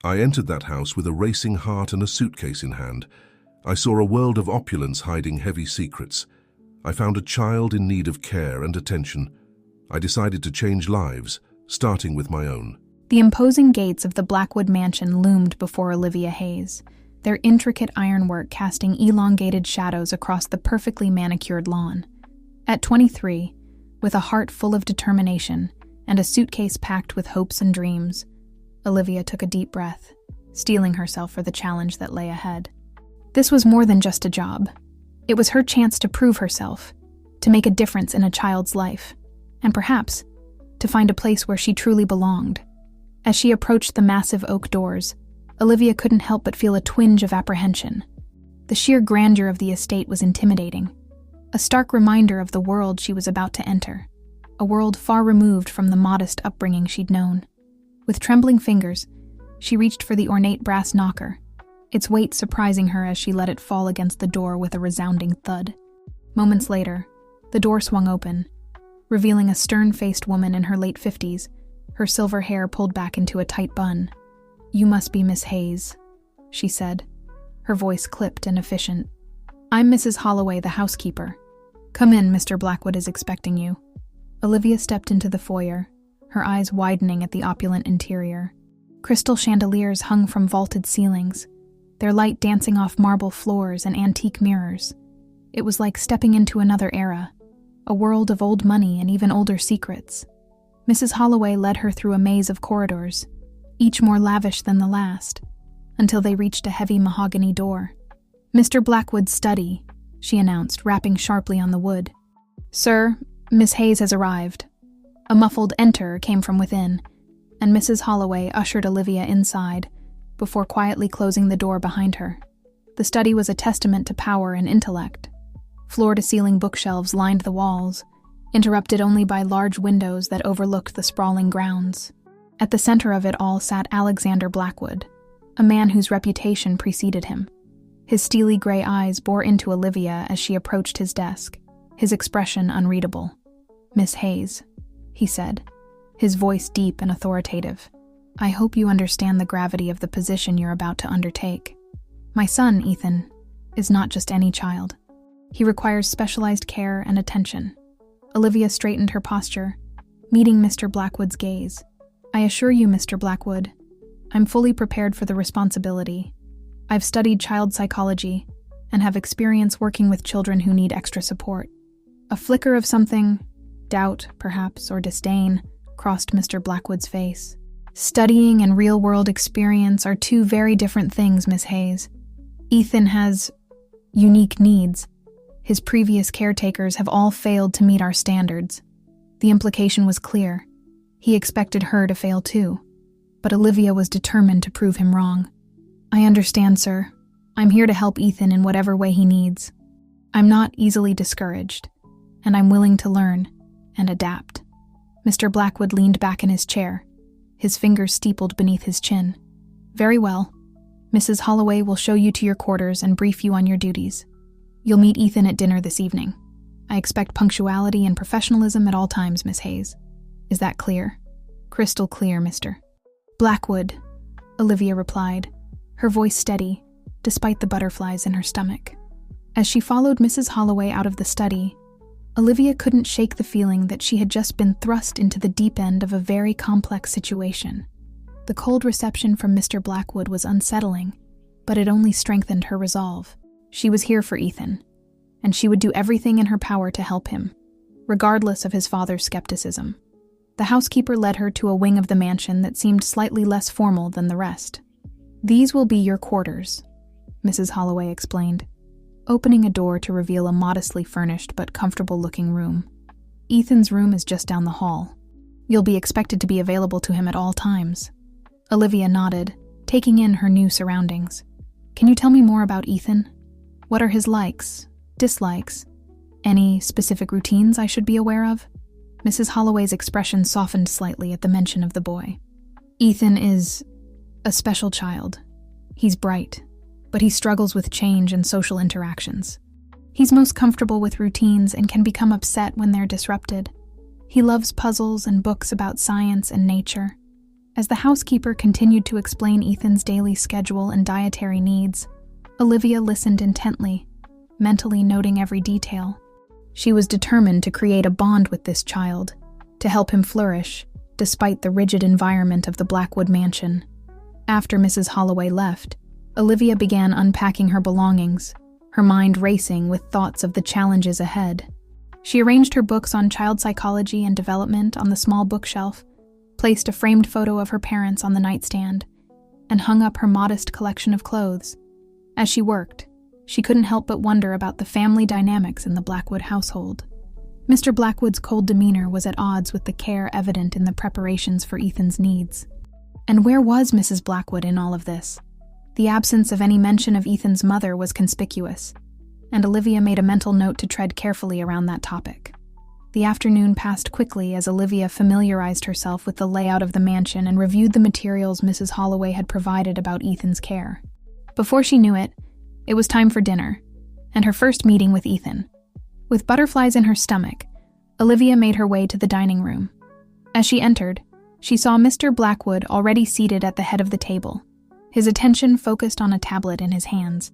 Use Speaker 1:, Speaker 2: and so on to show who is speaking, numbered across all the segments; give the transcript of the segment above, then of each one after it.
Speaker 1: I entered that house with a racing heart and a suitcase in hand. I saw a world of opulence hiding heavy secrets. I found a child in need of care and attention. I decided to change lives, starting with my own.
Speaker 2: The imposing gates of the Blackwood mansion loomed before Olivia Hayes, their intricate ironwork casting elongated shadows across the perfectly manicured lawn. At 23, with a heart full of determination and a suitcase packed with hopes and dreams, Olivia took a deep breath, steeling herself for the challenge that lay ahead. This was more than just a job. It was her chance to prove herself, to make a difference in a child's life, and perhaps to find a place where she truly belonged. As she approached the massive oak doors, Olivia couldn't help but feel a twinge of apprehension. The sheer grandeur of the estate was intimidating, a stark reminder of the world she was about to enter, a world far removed from the modest upbringing she'd known. With trembling fingers, she reached for the ornate brass knocker, its weight surprising her as she let it fall against the door with a resounding thud. Moments later, the door swung open, revealing a stern-faced woman in her late 50s, her silver hair pulled back into a tight bun. "You must be Miss Hayes," she said, her voice clipped and efficient. "I'm Mrs. Holloway, the housekeeper. Come in, Mr. Blackwood is expecting you." Olivia stepped into the foyer, her eyes widening at the opulent interior. Crystal chandeliers hung from vaulted ceilings, their light dancing off marble floors and antique mirrors. It was like stepping into another era, a world of old money and even older secrets. Mrs. Holloway led her through a maze of corridors, each more lavish than the last, until they reached a heavy mahogany door. "Mr. Blackwood's study," she announced, rapping sharply on the wood. "Sir, Miss Hayes has arrived." A muffled "enter" came from within, and Mrs. Holloway ushered Olivia inside, before quietly closing the door behind her. The study was a testament to power and intellect. Floor-to-ceiling bookshelves lined the walls, interrupted only by large windows that overlooked the sprawling grounds. At the center of it all sat Alexander Blackwood, a man whose reputation preceded him. His steely gray eyes bore into Olivia as she approached his desk, his expression unreadable. "Miss Hayes," he said, his voice deep and authoritative. "I hope you understand the gravity of the position you're about to undertake. My son, Ethan, is not just any child. He requires specialized care and attention." Olivia straightened her posture, meeting Mr. Blackwood's gaze. "I assure you, Mr. Blackwood, I'm fully prepared for the responsibility. I've studied child psychology and have experience working with children who need extra support." A flicker of something, doubt, perhaps, or disdain, crossed Mr. Blackwood's face. "Studying and real-world experience are two very different things, Miss Hayes. Ethan has unique needs. His previous caretakers have all failed to meet our standards." The implication was clear. He expected her to fail too, but Olivia was determined to prove him wrong. "I understand, sir. I'm here to help Ethan in whatever way he needs. I'm not easily discouraged, and I'm willing to learn and adapt." Mr. Blackwood leaned back in his chair, his fingers steepled beneath his chin. "Very well. Mrs. Holloway will show you to your quarters and brief you on your duties. You'll meet Ethan at dinner this evening. I expect punctuality and professionalism at all times, Miss Hayes. Is that clear?" "Crystal clear, Mr. Blackwood," Olivia replied, her voice steady, despite the butterflies in her stomach. As she followed Mrs. Holloway out of the study, Olivia couldn't shake the feeling that she had just been thrust into the deep end of a very complex situation. The cold reception from Mr. Blackwood was unsettling, but it only strengthened her resolve. She was here for Ethan, and she would do everything in her power to help him, regardless of his father's skepticism. The housekeeper led her to a wing of the mansion that seemed slightly less formal than the rest. "These will be your quarters," Mrs. Holloway explained, opening a door to reveal a modestly furnished but comfortable-looking room. "Ethan's room is just down the hall. You'll be expected to be available to him at all times." Olivia nodded, taking in her new surroundings. "Can you tell me more about Ethan? What are his likes, dislikes? Any specific routines I should be aware of?" Mrs. Holloway's expression softened slightly at the mention of the boy. "Ethan is a special child. He's bright, but he struggles with change and social interactions. He's most comfortable with routines and can become upset when they're disrupted. He loves puzzles and books about science and nature. As the housekeeper continued to explain Ethan's daily schedule and dietary needs, Olivia listened intently, mentally noting every detail. She was determined to create a bond with this child, to help him flourish, despite the rigid environment of the Blackwood mansion. After Mrs. Holloway left, Olivia began unpacking her belongings, her mind racing with thoughts of the challenges ahead. She arranged her books on child psychology and development on the small bookshelf, placed a framed photo of her parents on the nightstand, and hung up her modest collection of clothes. As she worked, she couldn't help but wonder about the family dynamics in the Blackwood household. Mr. Blackwood's cold demeanor was at odds with the care evident in the preparations for Ethan's needs. And where was Mrs. Blackwood in all of this? The absence of any mention of Ethan's mother was conspicuous, and Olivia made a mental note to tread carefully around that topic. The afternoon passed quickly as Olivia familiarized herself with the layout of the mansion and reviewed the materials Mrs. Holloway had provided about Ethan's care. Before she knew it, it was time for dinner, and her first meeting with Ethan. With butterflies in her stomach, Olivia made her way to the dining room. As she entered, she saw Mr. Blackwood already seated at the head of the table, his attention focused on a tablet in his hands.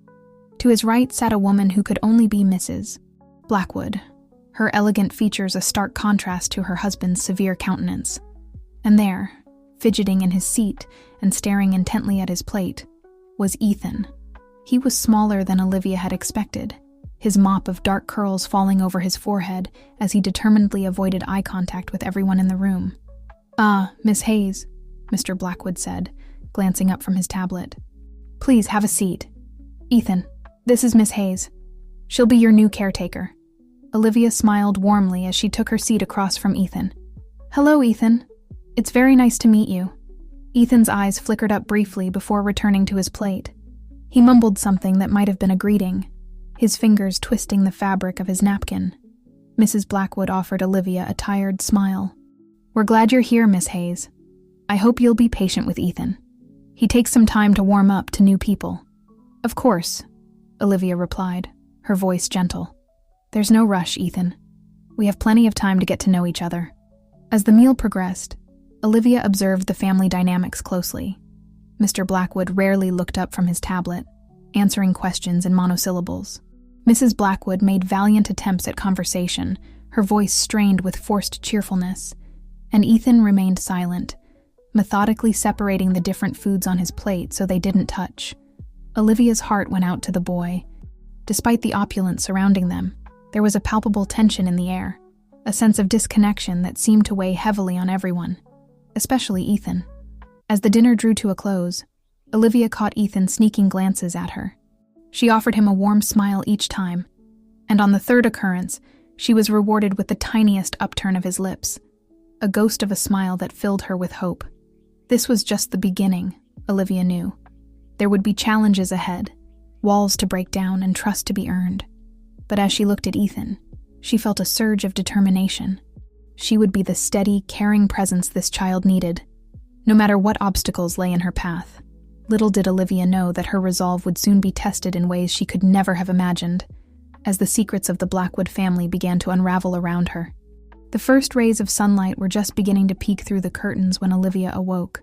Speaker 2: To his right sat a woman who could only be Mrs. Blackwood, her elegant features a stark contrast to her husband's severe countenance. And there, fidgeting in his seat and staring intently at his plate, was Ethan. He was smaller than Olivia had expected, his mop of dark curls falling over his forehead as he determinedly avoided eye contact with everyone in the room. "Ah, Miss Hayes," Mr. Blackwood said, glancing up from his tablet. "Please have a seat. Ethan, this is Miss Hayes. She'll be your new caretaker." Olivia smiled warmly as she took her seat across from Ethan. "Hello, Ethan. It's very nice to meet you." Ethan's eyes flickered up briefly before returning to his plate. He mumbled something that might have been a greeting, his fingers twisting the fabric of his napkin. Mrs. Blackwood offered Olivia a tired smile. "We're glad you're here, Miss Hayes. I hope you'll be patient with Ethan. He takes some time to warm up to new people." "Of course," Olivia replied, her voice gentle. "There's no rush, Ethan. We have plenty of time to get to know each other." As the meal progressed, Olivia observed the family dynamics closely. Mr. Blackwood rarely looked up from his tablet, answering questions in monosyllables. Mrs. Blackwood made valiant attempts at conversation, her voice strained with forced cheerfulness, and Ethan remained silent, methodically separating the different foods on his plate so they didn't touch. Olivia's heart went out to the boy. Despite the opulence surrounding them, there was a palpable tension in the air, a sense of disconnection that seemed to weigh heavily on everyone, especially Ethan. As the dinner drew to a close, Olivia caught Ethan sneaking glances at her. She offered him a warm smile each time, and on the third occurrence, she was rewarded with the tiniest upturn of his lips, a ghost of a smile that filled her with hope. This was just the beginning, Olivia knew. There would be challenges ahead, walls to break down and trust to be earned. But as she looked at Ethan, she felt a surge of determination. She would be the steady, caring presence this child needed, no matter what obstacles lay in her path. Little did Olivia know that her resolve would soon be tested in ways she could never have imagined, as the secrets of the Blackwood family began to unravel around her. The first rays of sunlight were just beginning to peek through the curtains when Olivia awoke,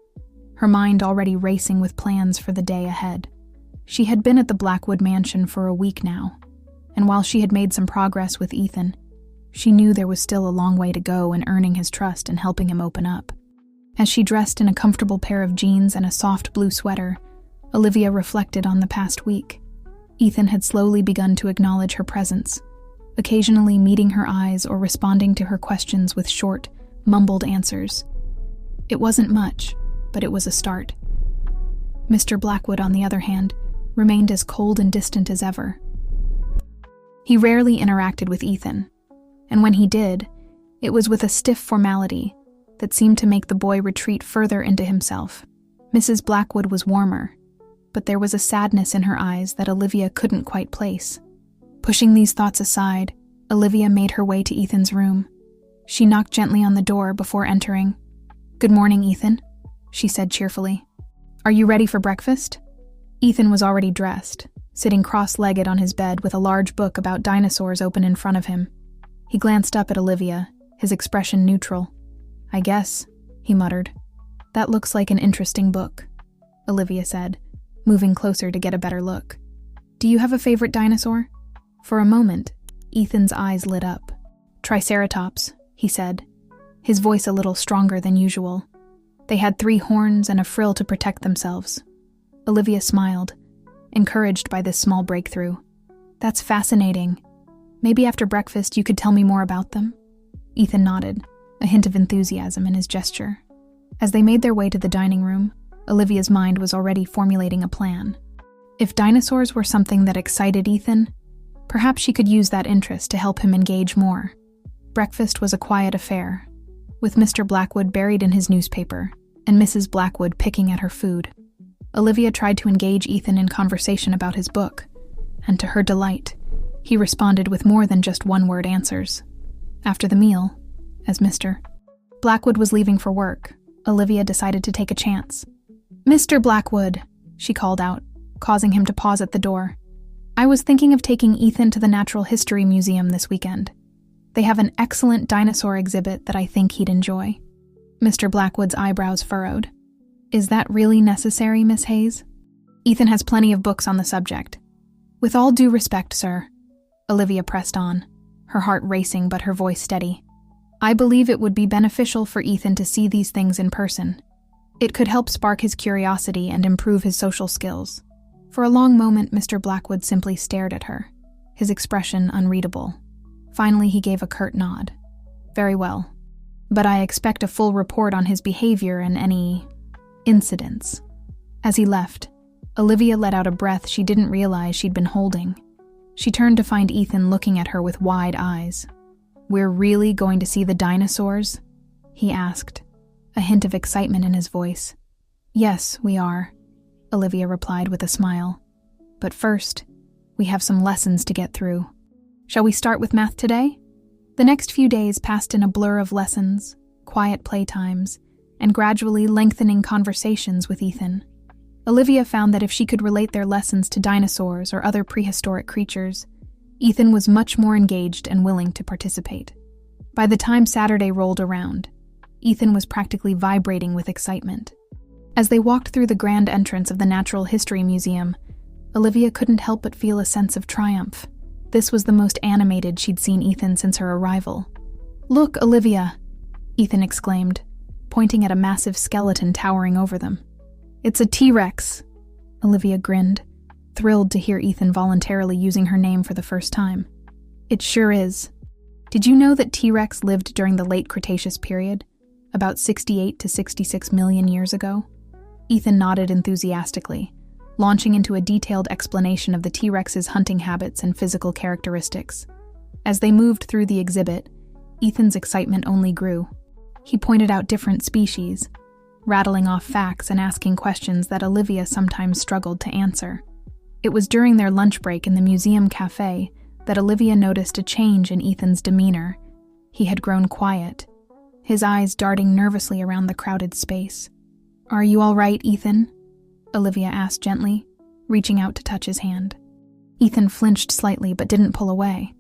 Speaker 2: her mind already racing with plans for the day ahead. She had been at the Blackwood mansion for a week now, and while she had made some progress with Ethan, she knew there was still a long way to go in earning his trust and helping him open up. As she dressed in a comfortable pair of jeans and a soft blue sweater, Olivia reflected on the past week. Ethan had slowly begun to acknowledge her presence, occasionally meeting her eyes or responding to her questions with short, mumbled answers. It wasn't much, but it was a start. Mr. Blackwood, on the other hand, remained as cold and distant as ever. He rarely interacted with Ethan, and when he did, it was with a stiff formality that seemed to make the boy retreat further into himself. Mrs. Blackwood was warmer, but there was a sadness in her eyes that Olivia couldn't quite place. Pushing these thoughts aside, Olivia made her way to Ethan's room. She knocked gently on the door before entering. "Good morning, Ethan," she said cheerfully. "Are you ready for breakfast?" Ethan was already dressed, sitting cross-legged on his bed with a large book about dinosaurs open in front of him. He glanced up at Olivia, his expression neutral. "I guess," he muttered. That looks like an interesting book, Olivia said, moving closer to get a better look. Do you have a favorite dinosaur? For a moment, Ethan's eyes lit up. Triceratops, he said, his voice a little stronger than usual. They had 3 horns and a frill to protect themselves. Olivia smiled, encouraged by this small breakthrough. That's fascinating. Maybe after breakfast you could tell me more about them? Ethan nodded, a hint of enthusiasm in his gesture. As they made their way to the dining room, Olivia's mind was already formulating a plan. If dinosaurs were something that excited Ethan, perhaps she could use that interest to help him engage more. Breakfast was a quiet affair, with Mr. Blackwood buried in his newspaper and Mrs. Blackwood picking at her food. Olivia tried to engage Ethan in conversation about his book, and to her delight, he responded with more than just one-word answers. After the meal, as Mr. Blackwood was leaving for work, Olivia decided to take a chance. "Mr. Blackwood," she called out, causing him to pause at the door. "I was thinking of taking Ethan to the Natural History Museum this weekend. They have an excellent dinosaur exhibit that I think he'd enjoy." Mr. Blackwood's eyebrows furrowed. "Is that really necessary, Miss Hayes? Ethan has plenty of books on the subject." "With all due respect, sir," Olivia pressed on, her heart racing but her voice steady. "I believe it would be beneficial for Ethan to see these things in person. It could help spark his curiosity and improve his social skills." For a long moment, Mr. Blackwood simply stared at her, his expression unreadable. Finally, he gave a curt nod. "Very well. But I expect a full report on his behavior and any incidents." As he left, Olivia let out a breath she didn't realize she'd been holding. She turned to find Ethan looking at her with wide eyes. "We're really going to see the dinosaurs?" he asked, a hint of excitement in his voice. "Yes, we are," Olivia replied with a smile. "But first, we have some lessons to get through. Shall we start with math today?" The next few days passed in a blur of lessons, quiet playtimes, and gradually lengthening conversations with Ethan. Olivia found that if she could relate their lessons to dinosaurs or other prehistoric creatures, Ethan was much more engaged and willing to participate. By the time Saturday rolled around, Ethan was practically vibrating with excitement. As they walked through the grand entrance of the Natural History Museum, Olivia couldn't help but feel a sense of triumph. This was the most animated she'd seen Ethan since her arrival. "Look, Olivia!" Ethan exclaimed, pointing at a massive skeleton towering over them. "It's a T-Rex!" Olivia grinned, thrilled to hear Ethan voluntarily using her name for the first time. "It sure is. Did you know that T-Rex lived during the late Cretaceous period, about 68 to 66 million years ago?" Ethan nodded enthusiastically, launching into a detailed explanation of the T-Rex's hunting habits and physical characteristics. As they moved through the exhibit, Ethan's excitement only grew. He pointed out different species, rattling off facts and asking questions that Olivia sometimes struggled to answer. It was during their lunch break in the museum cafe that Olivia noticed a change in Ethan's demeanor. He had grown quiet, his eyes darting nervously around the crowded space. "Are you all right, Ethan?" Olivia asked gently, reaching out to touch his hand. Ethan flinched slightly but didn't pull away.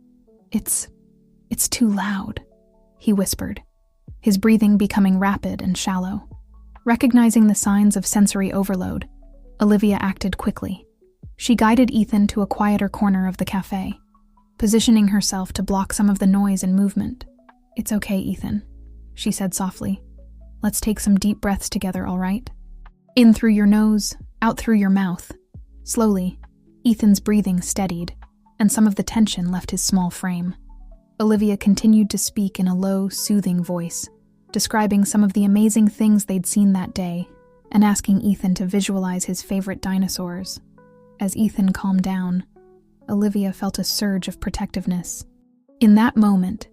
Speaker 2: It's too loud," he whispered, his breathing becoming rapid and shallow. Recognizing the signs of sensory overload, Olivia acted quickly. She guided Ethan to a quieter corner of the cafe, positioning herself to block some of the noise and movement. "It's okay, Ethan," she said softly. "Let's take some deep breaths together, all right? In through your nose, out through your mouth." Slowly, Ethan's breathing steadied, and some of the tension left his small frame. Olivia continued to speak in a low, soothing voice, describing some of the amazing things they'd seen that day, and asking Ethan to visualize his favorite dinosaurs. As Ethan calmed down, Olivia felt a surge of protectiveness. In that moment,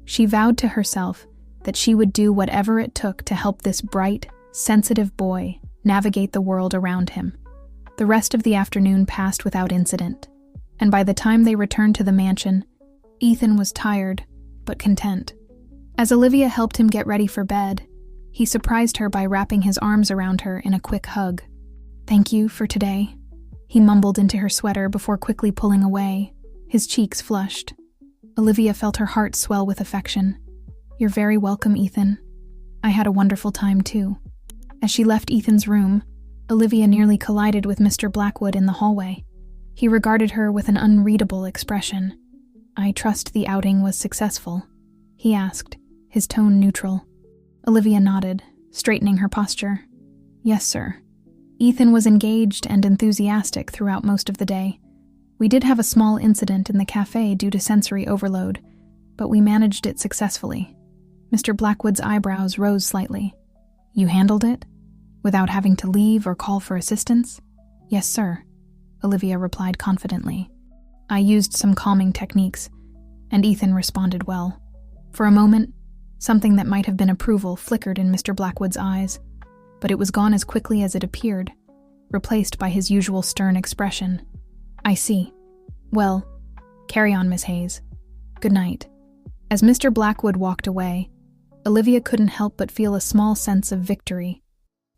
Speaker 2: she vowed to herself that she would do whatever it took to help this bright, sensitive boy navigate the world around him. The rest of the afternoon passed without incident, and by the time they returned to the mansion, Ethan was tired, but content. As Olivia helped him get ready for bed, he surprised her by wrapping his arms around her in a quick hug. "Thank you for today," he mumbled into her sweater before quickly pulling away, his cheeks flushed. Olivia felt her heart swell with affection. "You're very welcome, Ethan. I had a wonderful time, too." As she left Ethan's room, Olivia nearly collided with Mr. Blackwood in the hallway. He regarded her with an unreadable expression. "I trust the outing was successful?" he asked, his tone neutral. Olivia nodded, straightening her posture. "Yes, sir. Ethan was engaged and enthusiastic throughout most of the day. We did have a small incident in the cafe due to sensory overload, but we managed it successfully." Mr. Blackwood's eyebrows rose slightly. "You handled it? Without having to leave or call for assistance?" "Yes, sir," Olivia replied confidently. "I used some calming techniques, and Ethan responded well." For a moment, something that might have been approval flickered in Mr. Blackwood's eyes, but it was gone as quickly as it appeared, replaced by his usual stern expression. "I see. Well, carry on, Miss Hayes. Good night." As Mr. Blackwood walked away, Olivia couldn't help but feel a small sense of victory.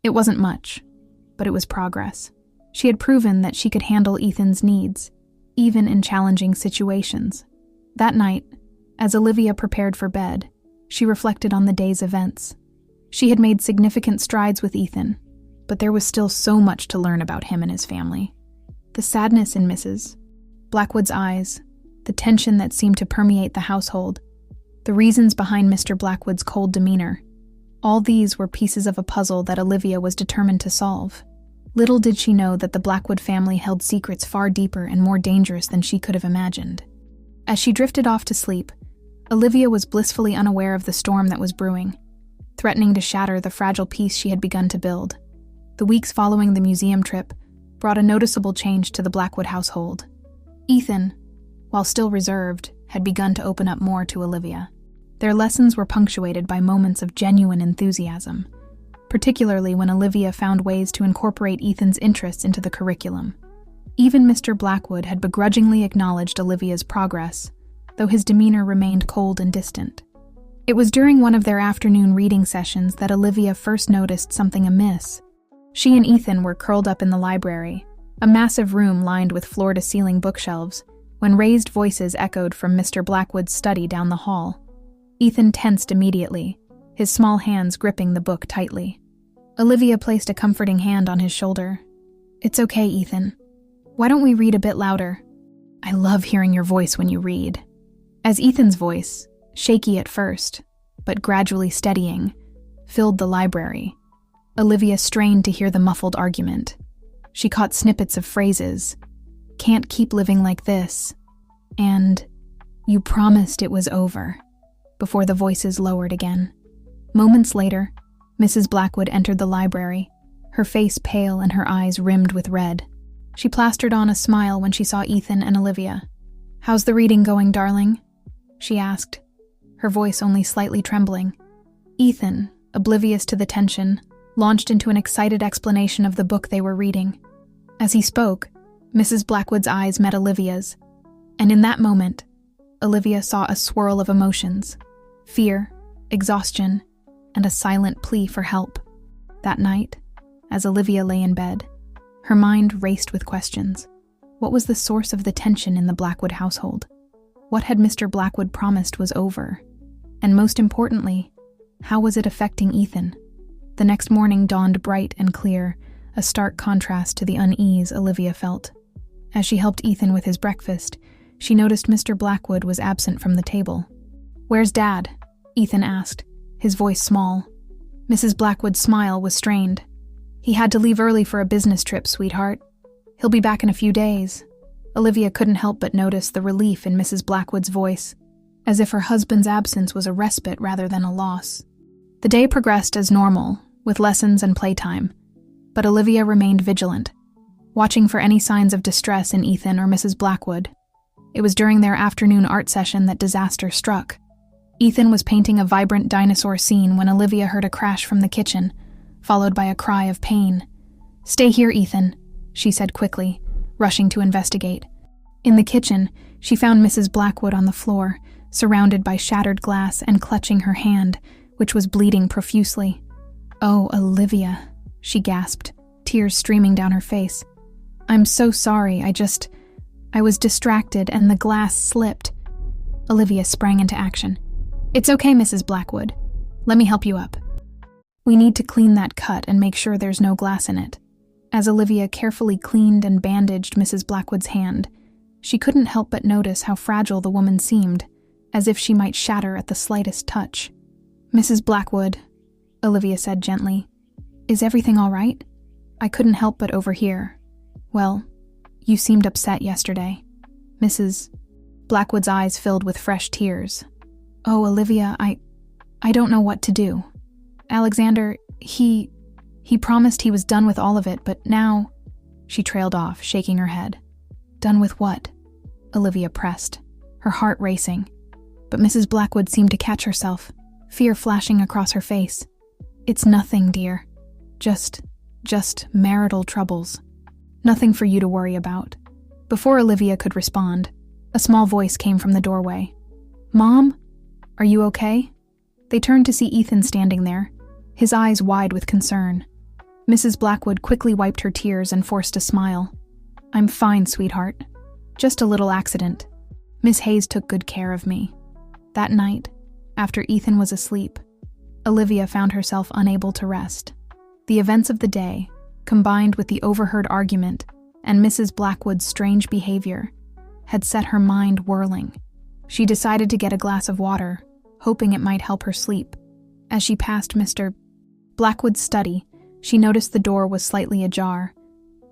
Speaker 2: It wasn't much, but it was progress. She had proven that she could handle Ethan's needs, even in challenging situations. That night, as Olivia prepared for bed, she reflected on the day's events. She had made significant strides with Ethan, but there was still so much to learn about him and his family. The sadness in Mrs. Blackwood's eyes, the tension that seemed to permeate the household, the reasons behind Mr. Blackwood's cold demeanor, all these were pieces of a puzzle that Olivia was determined to solve. Little did she know that the Blackwood family held secrets far deeper and more dangerous than she could have imagined. As she drifted off to sleep, Olivia was blissfully unaware of the storm that was brewing, threatening to shatter the fragile peace she had begun to build. The weeks following the museum trip brought a noticeable change to the Blackwood household. Ethan, while still reserved, had begun to open up more to Olivia. Their lessons were punctuated by moments of genuine enthusiasm, particularly when Olivia found ways to incorporate Ethan's interests into the curriculum. Even Mr. Blackwood had begrudgingly acknowledged Olivia's progress, though his demeanor remained cold and distant. It was during one of their afternoon reading sessions that Olivia first noticed something amiss. She and Ethan were curled up in the library, a massive room lined with floor-to-ceiling bookshelves, when raised voices echoed from Mr. Blackwood's study down the hall. Ethan tensed immediately, his small hands gripping the book tightly. Olivia placed a comforting hand on his shoulder. "It's okay, Ethan. Why don't we read a bit louder? I love hearing your voice when you read." As Ethan's voice, shaky at first, but gradually steadying, filled the library, Olivia strained to hear the muffled argument. She caught snippets of phrases, "Can't keep living like this," and "You promised it was over," before the voices lowered again. Moments later, Mrs. Blackwood entered the library, her face pale and her eyes rimmed with red. She plastered on a smile when she saw Ethan and Olivia. "How's the reading going, darling?" she asked, her voice only slightly trembling. Ethan, oblivious to the tension, launched into an excited explanation of the book they were reading. As he spoke, Mrs. Blackwood's eyes met Olivia's, and in that moment, Olivia saw a swirl of emotions: fear, exhaustion, and a silent plea for help. That night, as Olivia lay in bed, her mind raced with questions. What was the source of the tension in the Blackwood household? What had Mr. Blackwood promised was over? And most importantly, how was it affecting Ethan? The next morning dawned bright and clear, a stark contrast to the unease Olivia felt. As she helped Ethan with his breakfast, she noticed Mr. Blackwood was absent from the table. "Where's Dad?" Ethan asked, his voice small. Mrs. Blackwood's smile was strained. "He had to leave early for a business trip, sweetheart. He'll be back in a few days." Olivia couldn't help but notice the relief in Mrs. Blackwood's voice, as if her husband's absence was a respite rather than a loss. The day progressed as normal, with lessons and playtime, but Olivia remained vigilant, watching for any signs of distress in Ethan or Mrs. Blackwood. It was during their afternoon art session that disaster struck. Ethan was painting a vibrant dinosaur scene when Olivia heard a crash from the kitchen, followed by a cry of pain. "Stay here, Ethan," she said quickly, rushing to investigate. In the kitchen, she found Mrs. Blackwood on the floor, surrounded by shattered glass and clutching her hand, which was bleeding profusely. "Oh, Olivia," she gasped, tears streaming down her face. "I'm so sorry, I was distracted and the glass slipped." Olivia sprang into action. "It's okay, Mrs. Blackwood. Let me help you up." We need to clean that cut and make sure there's no glass in it." As Olivia carefully cleaned and bandaged Mrs. Blackwood's hand, she couldn't help but notice how fragile the woman seemed, as if she might shatter at the slightest touch. "Mrs. Blackwood," Olivia said gently, "is everything all right? I couldn't help but overhear. Well, you seemed upset yesterday." Mrs. Blackwood's eyes filled with fresh tears. "Oh, Olivia, I don't know what to do. Alexander, he promised he was done with all of it, but now—" She trailed off, shaking her head. "Done with what?" Olivia pressed, her heart racing. But Mrs. Blackwood seemed to catch herself, fear flashing across her face. "It's nothing, dear. Just marital troubles. Nothing for you to worry about." Before Olivia could respond, a small voice came from the doorway. "Mom? Are you okay?" They turned to see Ethan standing there, his eyes wide with concern. Mrs. Blackwood quickly wiped her tears and forced a smile. "I'm fine, sweetheart. Just a little accident. Miss Hayes took good care of me." That night, after Ethan was asleep, Olivia found herself unable to rest. The events of the day, combined with the overheard argument and Mrs. Blackwood's strange behavior, had set her mind whirling. She decided to get a glass of water, hoping it might help her sleep. As she passed Mr. Blackwood's study, she noticed the door was slightly ajar,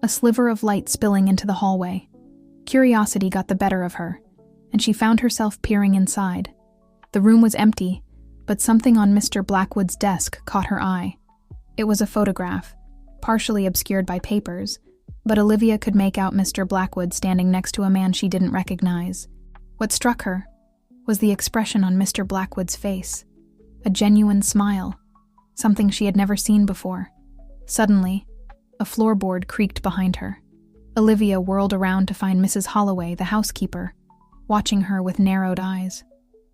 Speaker 2: a sliver of light spilling into the hallway. Curiosity got the better of her, and she found herself peering inside. The room was empty, but something on Mr. Blackwood's desk caught her eye. It was a photograph, partially obscured by papers, but Olivia could make out Mr. Blackwood standing next to a man she didn't recognize. What struck her was the expression on Mr. Blackwood's face, a genuine smile, something she had never seen before. Suddenly, a floorboard creaked behind her. Olivia whirled around to find Mrs. Holloway, the housekeeper, watching her with narrowed eyes.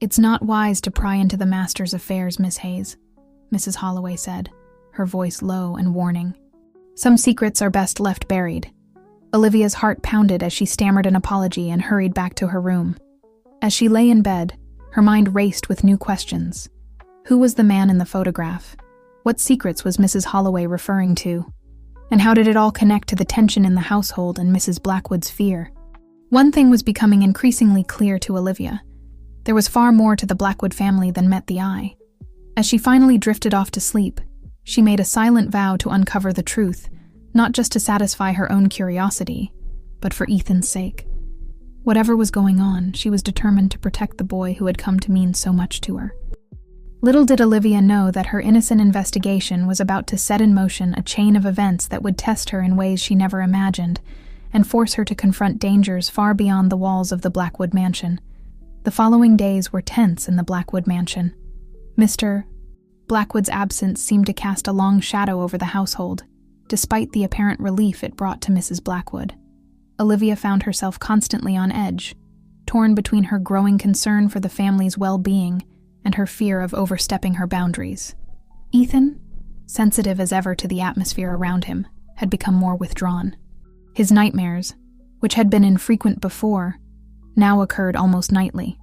Speaker 2: "It's not wise to pry into the master's affairs, Miss Hayes," Mrs. Holloway said, her voice low and warning. "Some secrets are best left buried." Olivia's heart pounded as she stammered an apology and hurried back to her room. As she lay in bed, her mind raced with new questions. Who was the man in the photograph? What secrets was Mrs. Holloway referring to? And how did it all connect to the tension in the household and Mrs. Blackwood's fear? One thing was becoming increasingly clear to Olivia. There was far more to the Blackwood family than met the eye. As she finally drifted off to sleep, she made a silent vow to uncover the truth, not just to satisfy her own curiosity, but for Ethan's sake. Whatever was going on, she was determined to protect the boy who had come to mean so much to her. Little did Olivia know that her innocent investigation was about to set in motion a chain of events that would test her in ways she never imagined and force her to confront dangers far beyond the walls of the Blackwood mansion. The following days were tense in the Blackwood mansion. Mr. Blackwood's absence seemed to cast a long shadow over the household, despite the apparent relief it brought to Mrs. Blackwood. Olivia found herself constantly on edge, torn between her growing concern for the family's well-being and her fear of overstepping her boundaries. Ethan, sensitive as ever to the atmosphere around him, had become more withdrawn. His nightmares, which had been infrequent before, now occurred almost nightly.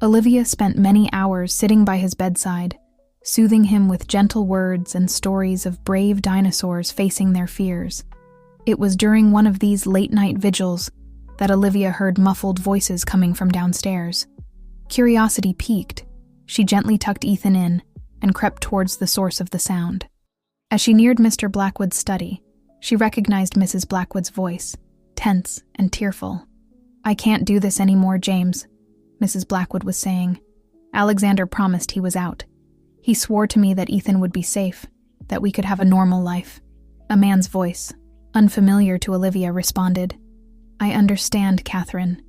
Speaker 2: Olivia spent many hours sitting by his bedside, soothing him with gentle words and stories of brave dinosaurs facing their fears. It was during one of these late-night vigils that Olivia heard muffled voices coming from downstairs. Curiosity piqued. She gently tucked Ethan in and crept towards the source of the sound. As she neared Mr. Blackwood's study, she recognized Mrs. Blackwood's voice, tense and tearful. "I can't do this anymore, James," Mrs. Blackwood was saying. "Alexander promised he was out. He swore to me that Ethan would be safe, that we could have a normal life." A man's voice, unfamiliar to Olivia, responded, "I understand, Catherine,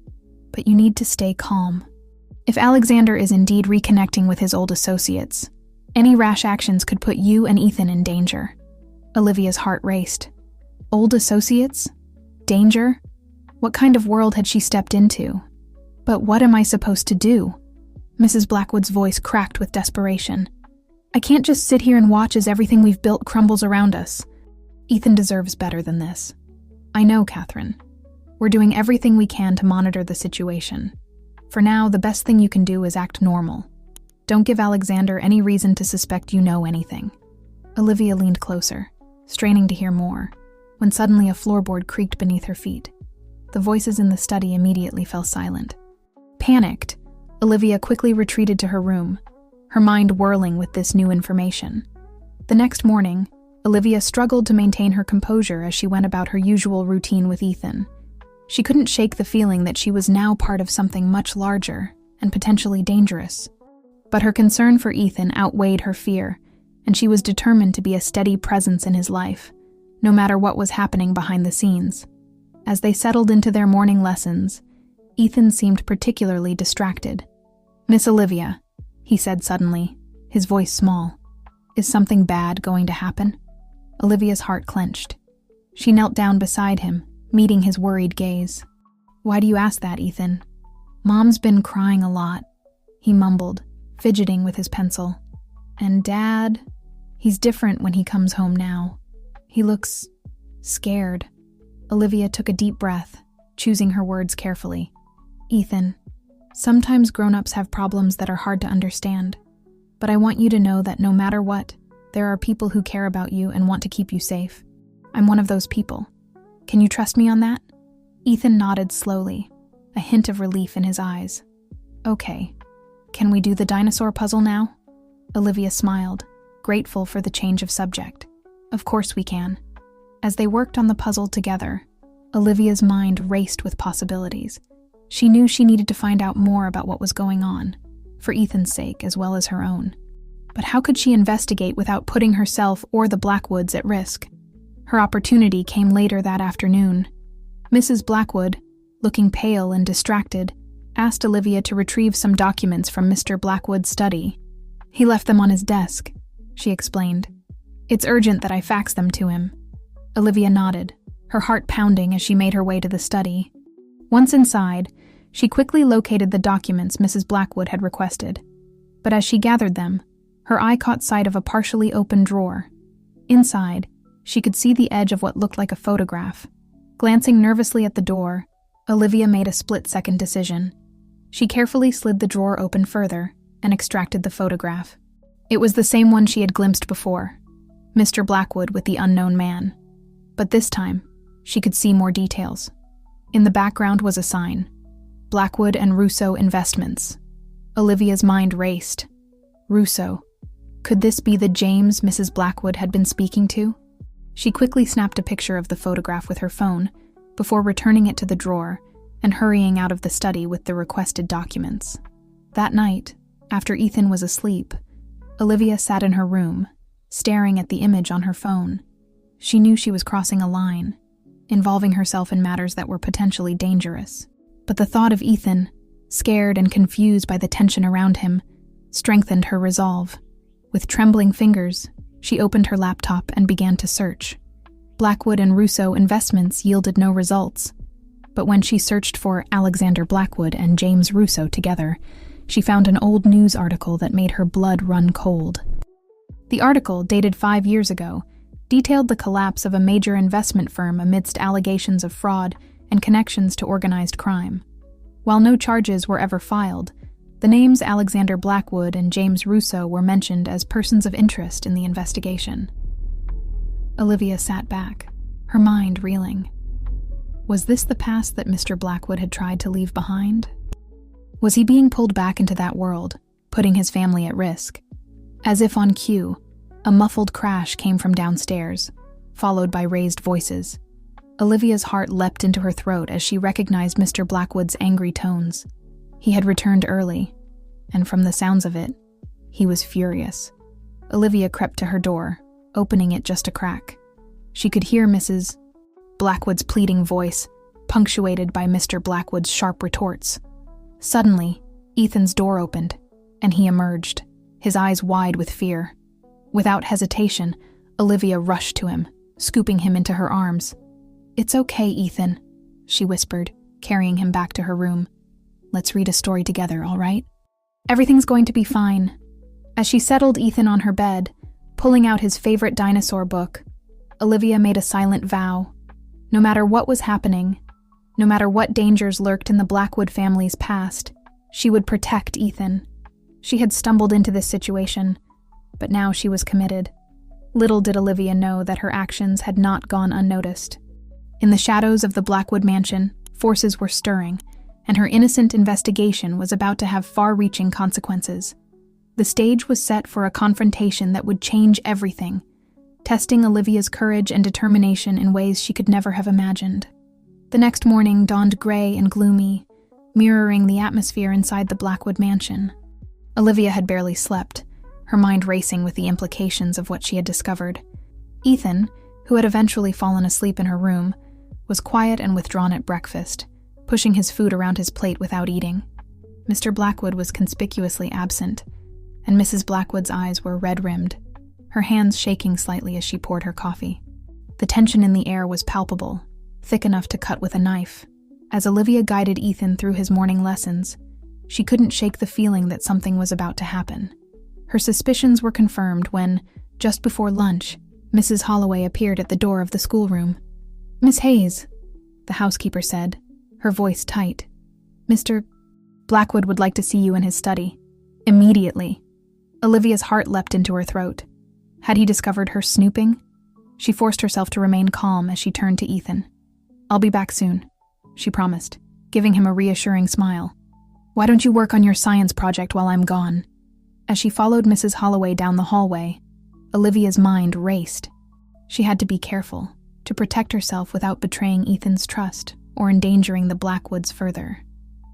Speaker 2: but you need to stay calm. If Alexander is indeed reconnecting with his old associates, any rash actions could put you and Ethan in danger." Olivia's heart raced. Old associates? Danger? What kind of world had she stepped into? "But what am I supposed to do?" Mrs. Blackwood's voice cracked with desperation. "I can't just sit here and watch as everything we've built crumbles around us. Ethan deserves better than this. I know, Catherine. We're doing everything we can to monitor the situation. For now, the best thing you can do is act normal. Don't give Alexander any reason to suspect you know anything." Olivia leaned closer, straining to hear more, when suddenly a floorboard creaked beneath her feet. The voices in the study immediately fell silent. Panicked, Olivia quickly retreated to her room, her mind whirling with this new information. The next morning, Olivia struggled to maintain her composure as she went about her usual routine with Ethan. She couldn't shake the feeling that she was now part of something much larger and potentially dangerous. But her concern for Ethan outweighed her fear, and she was determined to be a steady presence in his life, no matter what was happening behind the scenes. As they settled into their morning lessons, Ethan seemed particularly distracted. "Miss Olivia," he said suddenly, his voice small, "is something bad going to happen?" Olivia's heart clenched. She knelt down beside him, meeting his worried gaze. "Why do you ask that, Ethan?" "Mom's been crying a lot," he mumbled, fidgeting with his pencil. "And Dad, he's different when he comes home now. He looks scared." Olivia took a deep breath, choosing her words carefully. "Ethan, sometimes grown-ups have problems that are hard to understand, but I want you to know that no matter what, there are people who care about you and want to keep you safe. I'm one of those people. Can you trust me on that?" Ethan nodded slowly, a hint of relief in his eyes. "Okay, can we do the dinosaur puzzle now?" Olivia smiled, grateful for the change of subject. "Of course we can." As they worked on the puzzle together, Olivia's mind raced with possibilities. She knew she needed to find out more about what was going on, for Ethan's sake as well as her own. But how could she investigate without putting herself or the Blackwoods at risk? Her opportunity came later that afternoon. Mrs. Blackwood, looking pale and distracted, asked Olivia to retrieve some documents from Mr. Blackwood's study. "He left them on his desk," she explained. "It's urgent that I fax them to him." Olivia nodded, her heart pounding as she made her way to the study. Once inside, she quickly located the documents Mrs. Blackwood had requested. But as she gathered them, her eye caught sight of a partially open drawer. Inside, she could see the edge of what looked like a photograph. Glancing nervously at the door, Olivia made a split-second decision. She carefully slid the drawer open further and extracted the photograph. It was the same one she had glimpsed before, Mr. Blackwood with the unknown man. But this time, she could see more details. In the background was a sign, Blackwood and Russo Investments. Olivia's mind raced. Russo. Could this be the James Mrs. Blackwood had been speaking to? She quickly snapped a picture of the photograph with her phone before returning it to the drawer and hurrying out of the study with the requested documents. That night, after Ethan was asleep, Olivia sat in her room, staring at the image on her phone. She knew she was crossing a line, involving herself in matters that were potentially dangerous. But the thought of Ethan, scared and confused by the tension around him, strengthened her resolve. With trembling fingers, she opened her laptop and began to search. Blackwood and Russo Investments yielded no results, but when she searched for Alexander Blackwood and James Russo together, she found an old news article that made her blood run cold. The article, dated 5 years ago, detailed the collapse of a major investment firm amidst allegations of fraud and connections to organized crime. While no charges were ever filed, the names Alexander Blackwood and James Russo were mentioned as persons of interest in the investigation. Olivia sat back, her mind reeling. Was this the past that Mr. Blackwood had tried to leave behind? Was he being pulled back into that world, putting his family at risk? As if on cue, a muffled crash came from downstairs, followed by raised voices. Olivia's heart leapt into her throat as she recognized Mr. Blackwood's angry tones. He had returned early, and from the sounds of it, he was furious. Olivia crept to her door, opening it just a crack. She could hear Mrs. Blackwood's pleading voice, punctuated by Mr. Blackwood's sharp retorts. Suddenly, Ethan's door opened, and he emerged, his eyes wide with fear. Without hesitation, Olivia rushed to him, scooping him into her arms. "It's okay, Ethan," she whispered, carrying him back to her room. "Let's read a story together, all right? Everything's going to be fine." As she settled Ethan on her bed, pulling out his favorite dinosaur book, Olivia made a silent vow. No matter what was happening, no matter what dangers lurked in the Blackwood family's past, she would protect Ethan. She had stumbled into this situation, but now she was committed. Little did Olivia know that her actions had not gone unnoticed. In the shadows of the Blackwood mansion, forces were stirring, and her innocent investigation was about to have far-reaching consequences. The stage was set for a confrontation that would change everything, testing Olivia's courage and determination in ways she could never have imagined. The next morning dawned gray and gloomy, mirroring the atmosphere inside the Blackwood mansion. Olivia had barely slept, her mind racing with the implications of what she had discovered. Ethan, who had eventually fallen asleep in her room, was quiet and withdrawn at breakfast, pushing his food around his plate without eating. Mr. Blackwood was conspicuously absent, and Mrs. Blackwood's eyes were red-rimmed, her hands shaking slightly as she poured her coffee. The tension in the air was palpable, thick enough to cut with a knife. As Olivia guided Ethan through his morning lessons, she couldn't shake the feeling that something was about to happen. Her suspicions were confirmed when, just before lunch, Mrs. Holloway appeared at the door of the schoolroom. "Miss Hayes," the housekeeper said, her voice tight. "Mr. Blackwood would like to see you in his study. Immediately." Olivia's heart leapt into her throat. Had he discovered her snooping? She forced herself to remain calm as she turned to Ethan. "I'll be back soon," she promised, giving him a reassuring smile. "Why don't you work on your science project while I'm gone?" As she followed Mrs. Holloway down the hallway, Olivia's mind raced. She had to be careful, to protect herself without betraying Ethan's trust or endangering the Blackwoods further.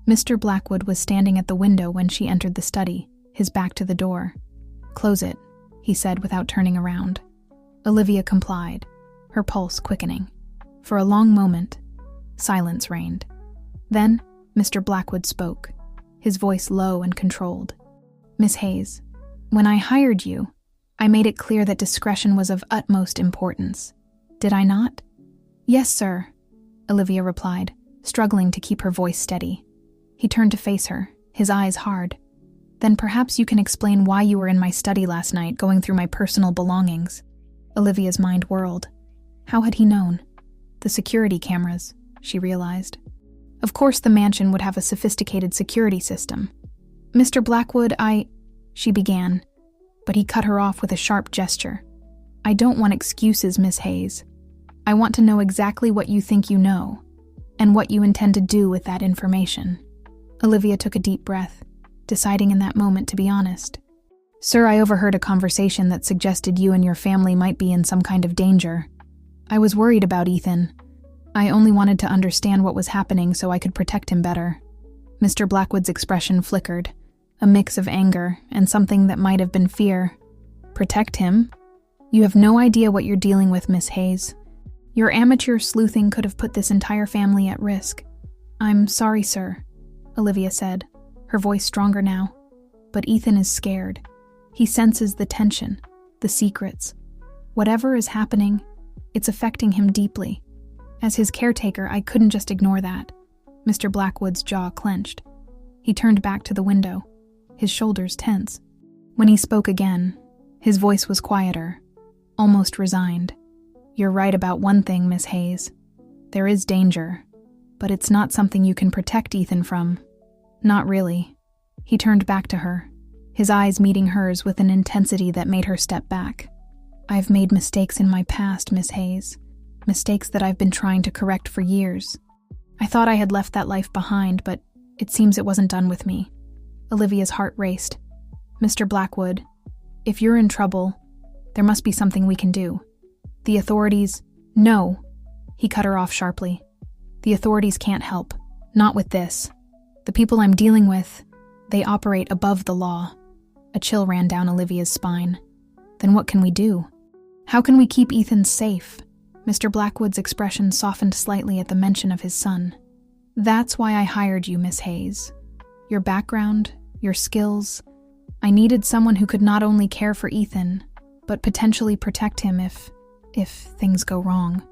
Speaker 2: Mr. Blackwood was standing at the window when she entered the study, his back to the door. "Close it," he said without turning around. Olivia complied, her pulse quickening. For a long moment, silence reigned. Then, Mr. Blackwood spoke, his voice low and controlled. "Miss Hayes, when I hired you, I made it clear that discretion was of utmost importance. Did I not?" "Yes, sir," Olivia replied, struggling to keep her voice steady. He turned to face her, his eyes hard. "Then perhaps you can explain why you were in my study last night going through my personal belongings." Olivia's mind whirled. How had he known? The security cameras, she realized. Of course the mansion would have a sophisticated security system. "Mr. Blackwood, she began, but he cut her off with a sharp gesture. "I don't want excuses, Miss Hayes. I want to know exactly what you think you know, and what you intend to do with that information." Olivia took a deep breath, deciding in that moment to be honest. "Sir, I overheard a conversation that suggested you and your family might be in some kind of danger. I was worried about Ethan. I only wanted to understand what was happening so I could protect him better." Mr. Blackwood's expression flickered, a mix of anger and something that might have been fear. "Protect him? You have no idea what you're dealing with, Miss Hayes. Your amateur sleuthing could have put this entire family at risk." "I'm sorry, sir," Olivia said, her voice stronger now. "But Ethan is scared. He senses the tension, the secrets. Whatever is happening, it's affecting him deeply. As his caretaker, I couldn't just ignore that." Mr. Blackwood's jaw clenched. He turned back to the window, his shoulders tense. When he spoke again, his voice was quieter, almost resigned. "You're right about one thing, Miss Hayes. There is danger, but it's not something you can protect Ethan from. Not really." He turned back to her, his eyes meeting hers with an intensity that made her step back. "I've made mistakes in my past, Miss Hayes. Mistakes that I've been trying to correct for years. I thought I had left that life behind, but it seems it wasn't done with me." Olivia's heart raced. "Mr. Blackwood, if you're in trouble, there must be something we can do. The authorities—" "No," he cut her off sharply. "The authorities can't help. Not with this. The people I'm dealing with, they operate above the law." A chill ran down Olivia's spine. "Then what can we do? How can we keep Ethan safe?" Mr. Blackwood's expression softened slightly at the mention of his son. "That's why I hired you, Miss Hayes. Your background, your skills. I needed someone who could not only care for Ethan, but potentially protect him if things go wrong."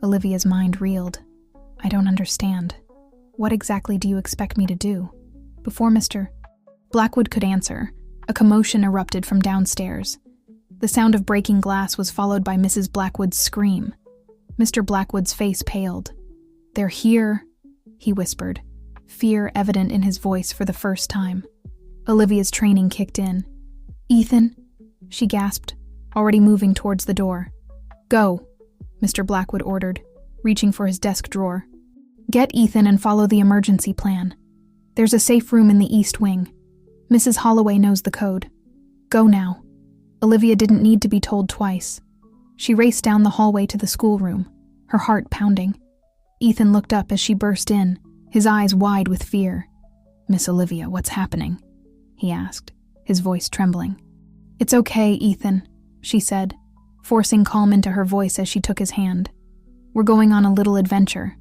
Speaker 2: Olivia's mind reeled. "I don't understand. What exactly do you expect me to do?" Before Mr. Blackwood could answer, a commotion erupted from downstairs. The sound of breaking glass was followed by Mrs. Blackwood's scream. Mr. Blackwood's face paled. "They're here," he whispered, fear evident in his voice for the first time. Olivia's training kicked in. "Ethan?" she gasped, already moving towards the door. "Go," Mr. Blackwood ordered, reaching for his desk drawer. "Get Ethan and follow the emergency plan. There's a safe room in the east wing. Mrs. Holloway knows the code. Go now." Olivia didn't need to be told twice. She raced down the hallway to the schoolroom, her heart pounding. Ethan looked up as she burst in, his eyes wide with fear. "Miss Olivia, what's happening?" he asked, his voice trembling. "It's okay, Ethan," she said, forcing calm into her voice as she took his hand. "We're going on a little adventure.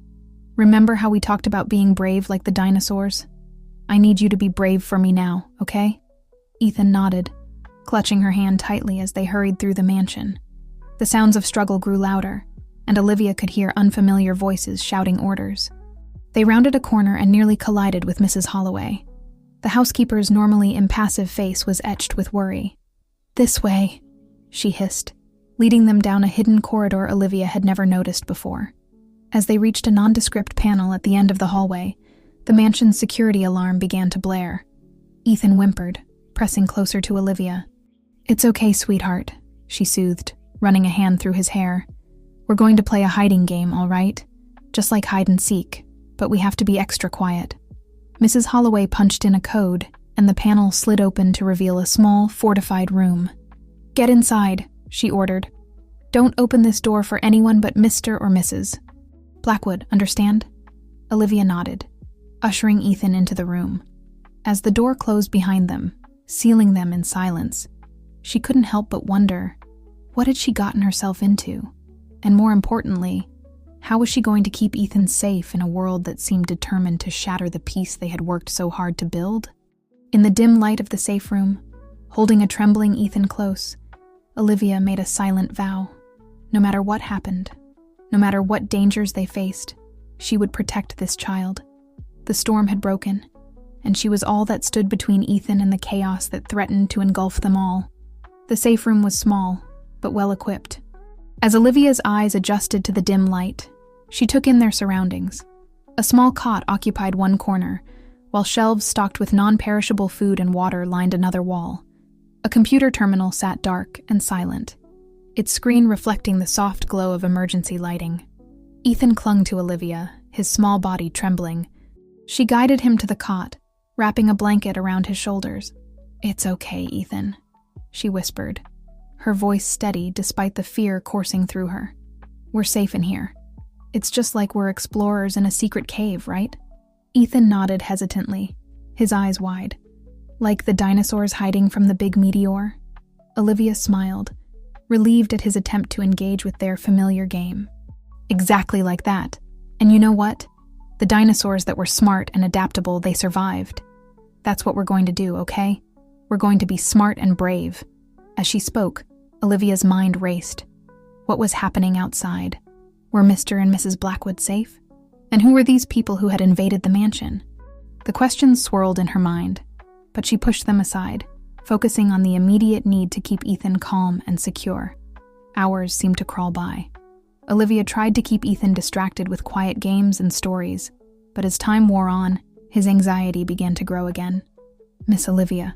Speaker 2: Remember how we talked about being brave like the dinosaurs? I need you to be brave for me now, okay?" Ethan nodded, clutching her hand tightly as they hurried through the mansion. The sounds of struggle grew louder, and Olivia could hear unfamiliar voices shouting orders. They rounded a corner and nearly collided with Mrs. Holloway. The housekeeper's normally impassive face was etched with worry. "This way," she hissed, leading them down a hidden corridor Olivia had never noticed before. As they reached a nondescript panel at the end of the hallway, the mansion's security alarm began to blare. Ethan whimpered, pressing closer to Olivia. "It's okay, sweetheart," she soothed, running a hand through his hair. "We're going to play a hiding game, all right? Just like hide and seek, but we have to be extra quiet." Mrs. Holloway punched in a code, and the panel slid open to reveal a small, fortified room. "Get inside," she ordered. "Don't open this door for anyone but Mr. or Mrs. Blackwood, understand?" Olivia nodded, ushering Ethan into the room. As the door closed behind them, sealing them in silence, she couldn't help but wonder, what had she gotten herself into? And more importantly, how was she going to keep Ethan safe in a world that seemed determined to shatter the peace they had worked so hard to build? In the dim light of the safe room, holding a trembling Ethan close, Olivia made a silent vow. No matter what happened, no matter what dangers they faced, she would protect this child. The storm had broken, and she was all that stood between Ethan and the chaos that threatened to engulf them all. The safe room was small, but well equipped. As Olivia's eyes adjusted to the dim light, she took in their surroundings. A small cot occupied one corner, while shelves stocked with non-perishable food and water lined another wall. A computer terminal sat dark and silent, its screen reflecting the soft glow of emergency lighting. Ethan clung to Olivia, his small body trembling. She guided him to the cot, wrapping a blanket around his shoulders. "It's okay, Ethan," she whispered, her voice steady despite the fear coursing through her. "We're safe in here. It's just like we're explorers in a secret cave, right?" Ethan nodded hesitantly, his eyes wide. "Like the dinosaurs hiding from the big meteor?" Olivia smiled, relieved at his attempt to engage with their familiar game. "Exactly like that. And you know what? The dinosaurs that were smart and adaptable, they survived. That's what we're going to do, okay? We're going to be smart and brave." As she spoke, Olivia's mind raced. What was happening outside? Were Mr. and Mrs. Blackwood safe? And who were these people who had invaded the mansion? The questions swirled in her mind, but she pushed them aside, focusing on the immediate need to keep Ethan calm and secure. Hours seemed to crawl by. Olivia tried to keep Ethan distracted with quiet games and stories, but as time wore on, his anxiety began to grow again. "Miss Olivia,"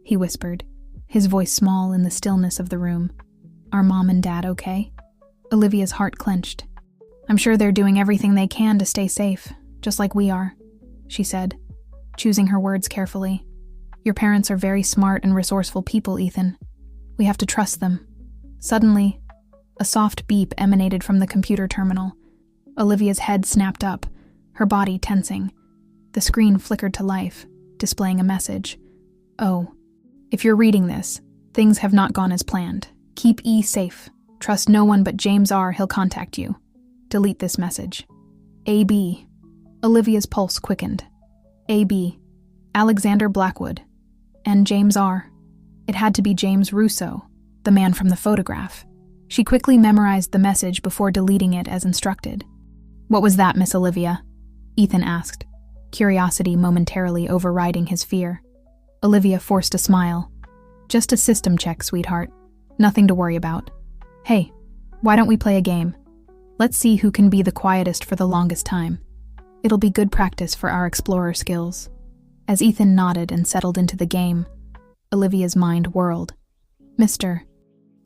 Speaker 2: he whispered, his voice small in the stillness of the room. "Are Mom and Dad okay?" Olivia's heart clenched. "I'm sure they're doing everything they can to stay safe, just like we are," she said, choosing her words carefully. "Your parents are very smart and resourceful people, Ethan. We have to trust them." Suddenly, a soft beep emanated from the computer terminal. Olivia's head snapped up, her body tensing. The screen flickered to life, displaying a message. "Oh, if you're reading this, things have not gone as planned. Keep E safe. Trust no one but James R. He'll contact you. Delete this message. A.B." Olivia's pulse quickened. A.B. Alexander Blackwood. And James R. It had to be James Russo, the man from the photograph. She quickly memorized the message before deleting it as instructed. "What was that, Miss Olivia?" Ethan asked, curiosity momentarily overriding his fear. Olivia forced a smile. "Just a system check, sweetheart. Nothing to worry about. Hey, why don't we play a game? Let's see who can be the quietest for the longest time. It'll be good practice for our explorer skills." As Ethan nodded and settled into the game, Olivia's mind whirled. "Mr.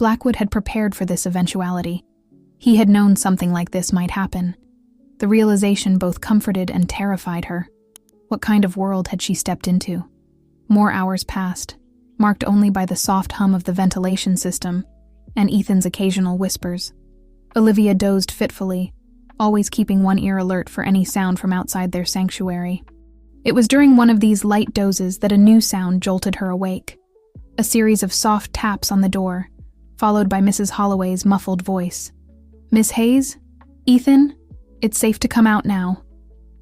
Speaker 2: Blackwood had prepared for this eventuality. He had known something like this might happen. The realization both comforted and terrified her. What kind of world had she stepped into? More hours passed, marked only by the soft hum of the ventilation system and Ethan's occasional whispers. Olivia dozed fitfully, always keeping one ear alert for any sound from outside their sanctuary. It was during one of these light dozes that a new sound jolted her awake. A series of soft taps on the door, followed by Mrs. Holloway's muffled voice. "Miss Hayes? Ethan? It's safe to come out now."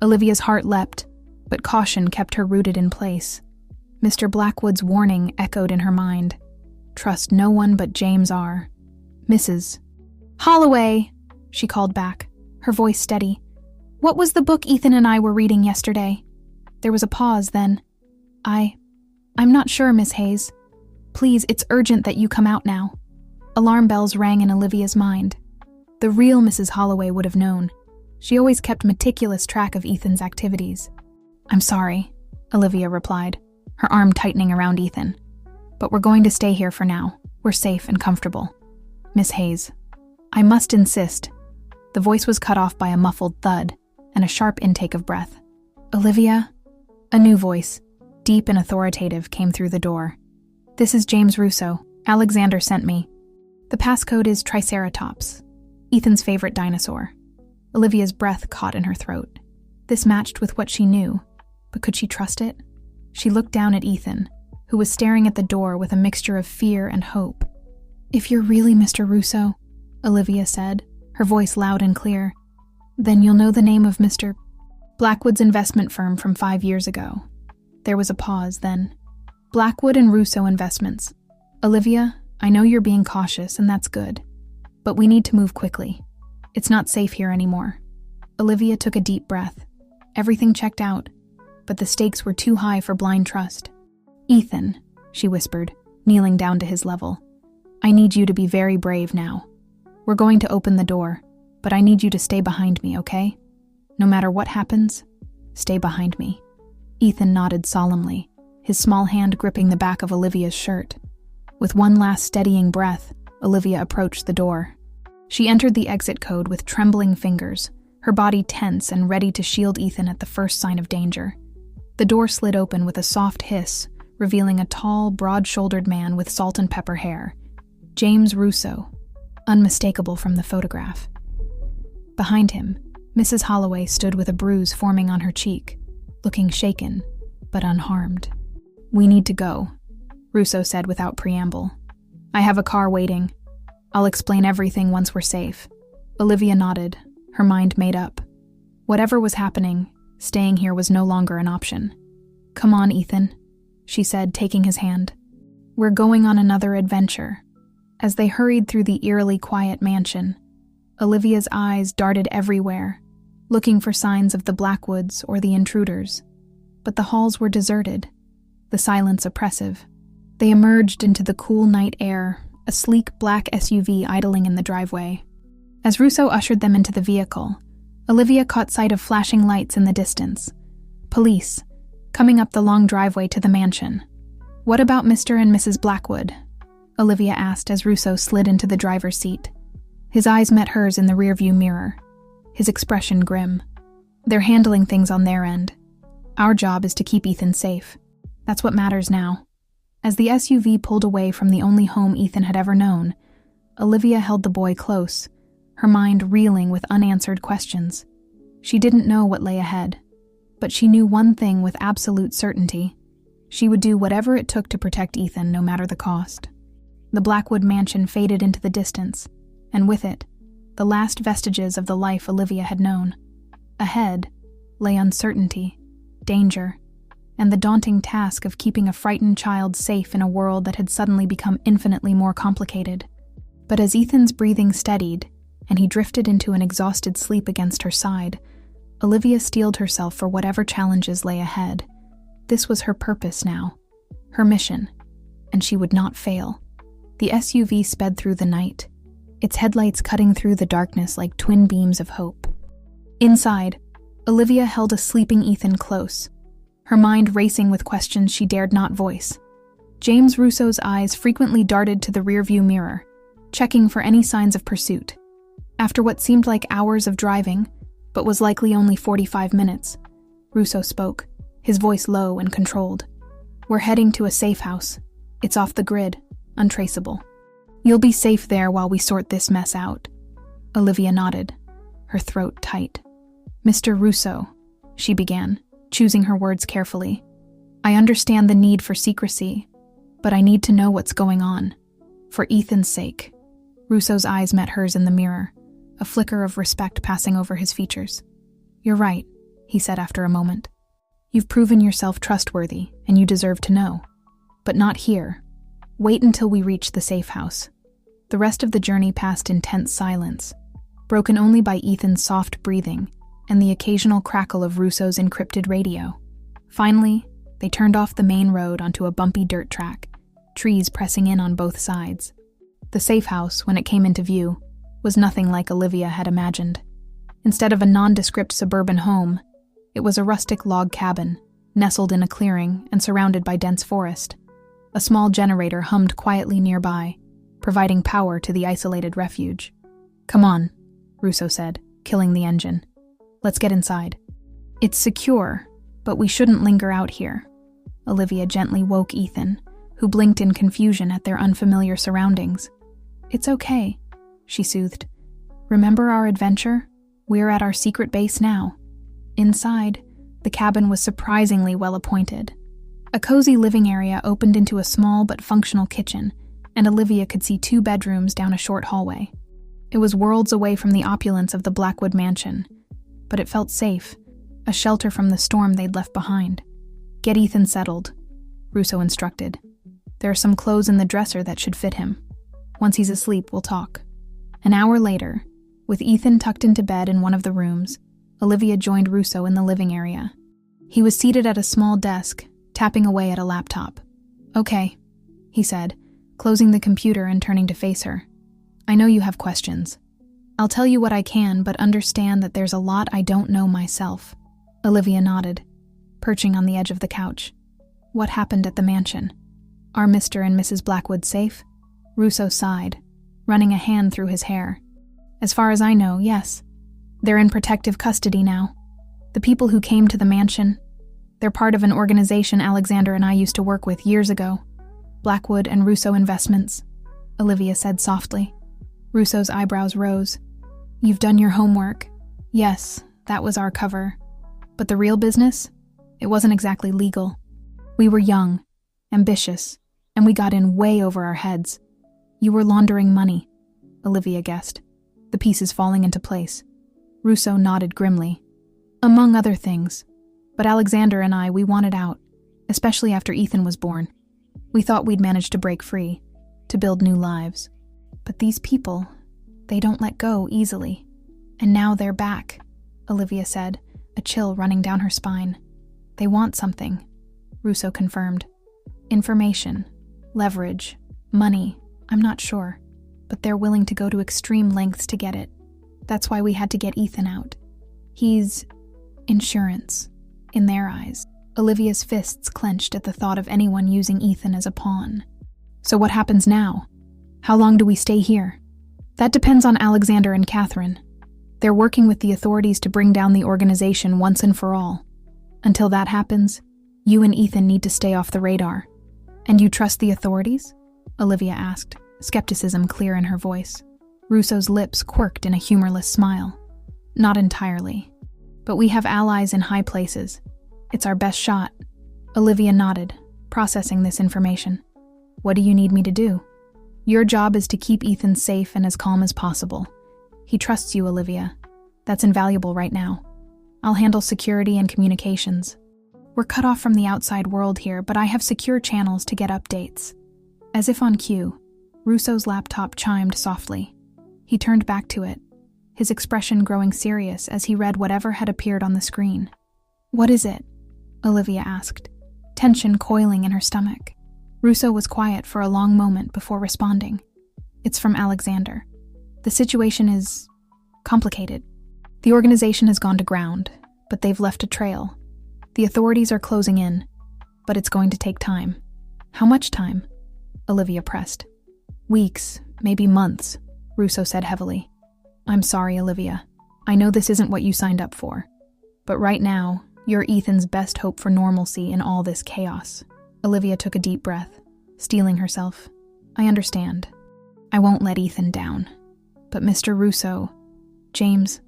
Speaker 2: Olivia's heart leapt, but caution kept her rooted in place. Mr. Blackwood's warning echoed in her mind. Trust no one but James R. "Mrs. Holloway," she called back, her voice steady. "What was the book Ethan and I were reading yesterday?" There was a pause, then. I'm not sure, Miss Hayes. Please, it's urgent that you come out now." Alarm bells rang in Olivia's mind. The real Mrs. Holloway would have known. She always kept meticulous track of Ethan's activities. "I'm sorry," Olivia replied, her arm tightening around Ethan. "But we're going to stay here for now. We're safe and comfortable. Miss Hayes, I must insist." The voice was cut off by a muffled thud and a sharp intake of breath. "Olivia?" A new voice, deep and authoritative, came through the door. "This is James Russo. Alexander sent me. The passcode is Triceratops, Ethan's favorite dinosaur." Olivia's breath caught in her throat. This matched with what she knew, but could she trust it? She looked down at Ethan, who was staring at the door with a mixture of fear and hope. "If you're really Mr. Russo," Olivia said, her voice loud and clear, "then you'll know the name of Mr. Blackwood's investment firm from 5 years ago." There was a pause, then. "Blackwood and Russo Investments. Olivia, I know you're being cautious, and that's good. But we need to move quickly. It's not safe here anymore." Olivia took a deep breath. Everything checked out, but the stakes were too high for blind trust. "Ethan," she whispered, kneeling down to his level, "I need you to be very brave now. We're going to open the door, but I need you to stay behind me, okay? No matter what happens, stay behind me." Ethan nodded solemnly, his small hand gripping the back of Olivia's shirt. With one last steadying breath, Olivia approached the door. She entered the exit code with trembling fingers, her body tense and ready to shield Ethan at the first sign of danger. The door slid open with a soft hiss, revealing a tall, broad-shouldered man with salt and pepper hair. James Russo, unmistakable from the photograph. Behind him, Mrs. Holloway stood with a bruise forming on her cheek, looking shaken, but unharmed. "We need to go," Russo said without preamble. "I have a car waiting. I'll explain everything once we're safe." Olivia nodded, her mind made up. Whatever was happening, staying here was no longer an option. "Come on, Ethan," she said, taking his hand. "We're going on another adventure." As they hurried through the eerily quiet mansion, Olivia's eyes darted everywhere, looking for signs of the Blackwoods or the intruders. But the halls were deserted, the silence oppressive. They emerged into the cool night air, a sleek black SUV idling in the driveway. As Russo ushered them into the vehicle, Olivia caught sight of flashing lights in the distance. Police, coming up the long driveway to the mansion. "What about Mr. and Mrs. Blackwood?" Olivia asked as Russo slid into the driver's seat. His eyes met hers in the rearview mirror, his expression grim. "They're handling things on their end. Our job is to keep Ethan safe. That's what matters now." As the SUV pulled away from the only home Ethan had ever known, Olivia held the boy close, her mind reeling with unanswered questions. She didn't know what lay ahead, but she knew one thing with absolute certainty. She would do whatever it took to protect Ethan, no matter the cost. The Blackwood mansion faded into the distance, and with it, the last vestiges of the life Olivia had known. Ahead lay uncertainty, danger, and the daunting task of keeping a frightened child safe in a world that had suddenly become infinitely more complicated. But as Ethan's breathing steadied, and he drifted into an exhausted sleep against her side, Olivia steeled herself for whatever challenges lay ahead. This was her purpose now, her mission, and she would not fail. The SUV sped through the night, its headlights cutting through the darkness like twin beams of hope. Inside, Olivia held a sleeping Ethan close, her mind racing with questions she dared not voice. James Russo's eyes frequently darted to the rearview mirror, checking for any signs of pursuit. After what seemed like hours of driving, but was likely only 45 minutes, Russo spoke, his voice low and controlled. "We're heading to a safe house. It's off the grid, untraceable. You'll be safe there while we sort this mess out." Olivia nodded, her throat tight. "Mr. Russo," she began, choosing her words carefully. "I understand the need for secrecy, but I need to know what's going on. For Ethan's sake." Russo's eyes met hers in the mirror, a flicker of respect passing over his features. "You're right," he said after a moment. "You've proven yourself trustworthy, and you deserve to know. But not here. Wait until we reach the safe house." The rest of the journey passed in tense silence, broken only by Ethan's soft breathing and the occasional crackle of Russo's encrypted radio. Finally, they turned off the main road onto a bumpy dirt track, trees pressing in on both sides. The safe house, when it came into view, was nothing like Olivia had imagined. Instead of a nondescript suburban home, it was a rustic log cabin, nestled in a clearing and surrounded by dense forest. A small generator hummed quietly nearby, providing power to the isolated refuge. "Come on," Russo said, killing the engine. "Let's get inside." "It's secure, but we shouldn't linger out here." Olivia gently woke Ethan, who blinked in confusion at their unfamiliar surroundings. "It's okay," she soothed. "Remember our adventure? We're at our secret base now." Inside, the cabin was surprisingly well appointed. A cozy living area opened into a small but functional kitchen, and Olivia could see 2 bedrooms down a short hallway. It was worlds away from the opulence of the Blackwood mansion, but it felt safe, a shelter from the storm they'd left behind. "Get Ethan settled," Russo instructed. "There are some clothes in the dresser that should fit him. Once he's asleep, we'll talk." An hour later, with Ethan tucked into bed in one of the rooms, Olivia joined Russo in the living area. He was seated at a small desk, tapping away at a laptop. "Okay," he said, closing the computer and turning to face her. "I know you have questions. I'll tell you what I can, but understand that there's a lot I don't know myself." Olivia nodded, perching on the edge of the couch. "What happened at the mansion? Are Mr. and Mrs. Blackwood safe?" Russo sighed, running a hand through his hair. "As far as I know, yes. They're in protective custody now. The people who came to the mansion, they're part of an organization Alexander and I used to work with years ago. Blackwood and Russo Investments," Olivia said softly. Russo's eyebrows rose. "You've done your homework." "Yes, that was our cover. But the real business? It wasn't exactly legal. We were young, ambitious, and we got in way over our heads. You were laundering money," Olivia guessed, the pieces falling into place. Russo nodded grimly. "Among other things. But Alexander and we wanted out, especially after Ethan was born. We thought we'd manage to break free, to build new lives. But these people, they don't let go easily. And now they're back," Olivia said, a chill running down her spine. "They want something," Russo confirmed. "Information, leverage, money, I'm not sure. But they're willing to go to extreme lengths to get it. That's why we had to get Ethan out. He's insurance, in their eyes." Olivia's fists clenched at the thought of anyone using Ethan as a pawn. "So what happens now? How long do we stay here?" "That depends on Alexander and Catherine. They're working with the authorities to bring down the organization once and for all. Until that happens, you and Ethan need to stay off the radar." "And you trust the authorities?" Olivia asked, skepticism clear in her voice. Russo's lips quirked in a humorless smile. "Not entirely. But we have allies in high places. It's our best shot." Olivia nodded, processing this information. "What do you need me to do?" "Your job is to keep Ethan safe and as calm as possible. He trusts you, Olivia. That's invaluable right now. I'll handle security and communications. We're cut off from the outside world here, but I have secure channels to get updates." As if on cue, Russo's laptop chimed softly. He turned back to it, his expression growing serious as he read whatever had appeared on the screen. "What is it?" Olivia asked, tension coiling in her stomach. Russo was quiet for a long moment before responding. "It's from Alexander. The situation is complicated. The organization has gone to ground, but they've left a trail. The authorities are closing in, but it's going to take time." "How much time?" Olivia pressed. "Weeks, Maybe months, Russo said heavily. I'm sorry, Olivia. I know this isn't what you signed up for. But right now, you're Ethan's best hope for normalcy in all this chaos. Olivia took a deep breath, steeling herself. I understand. I won't let Ethan down. But Mr. Russo, James,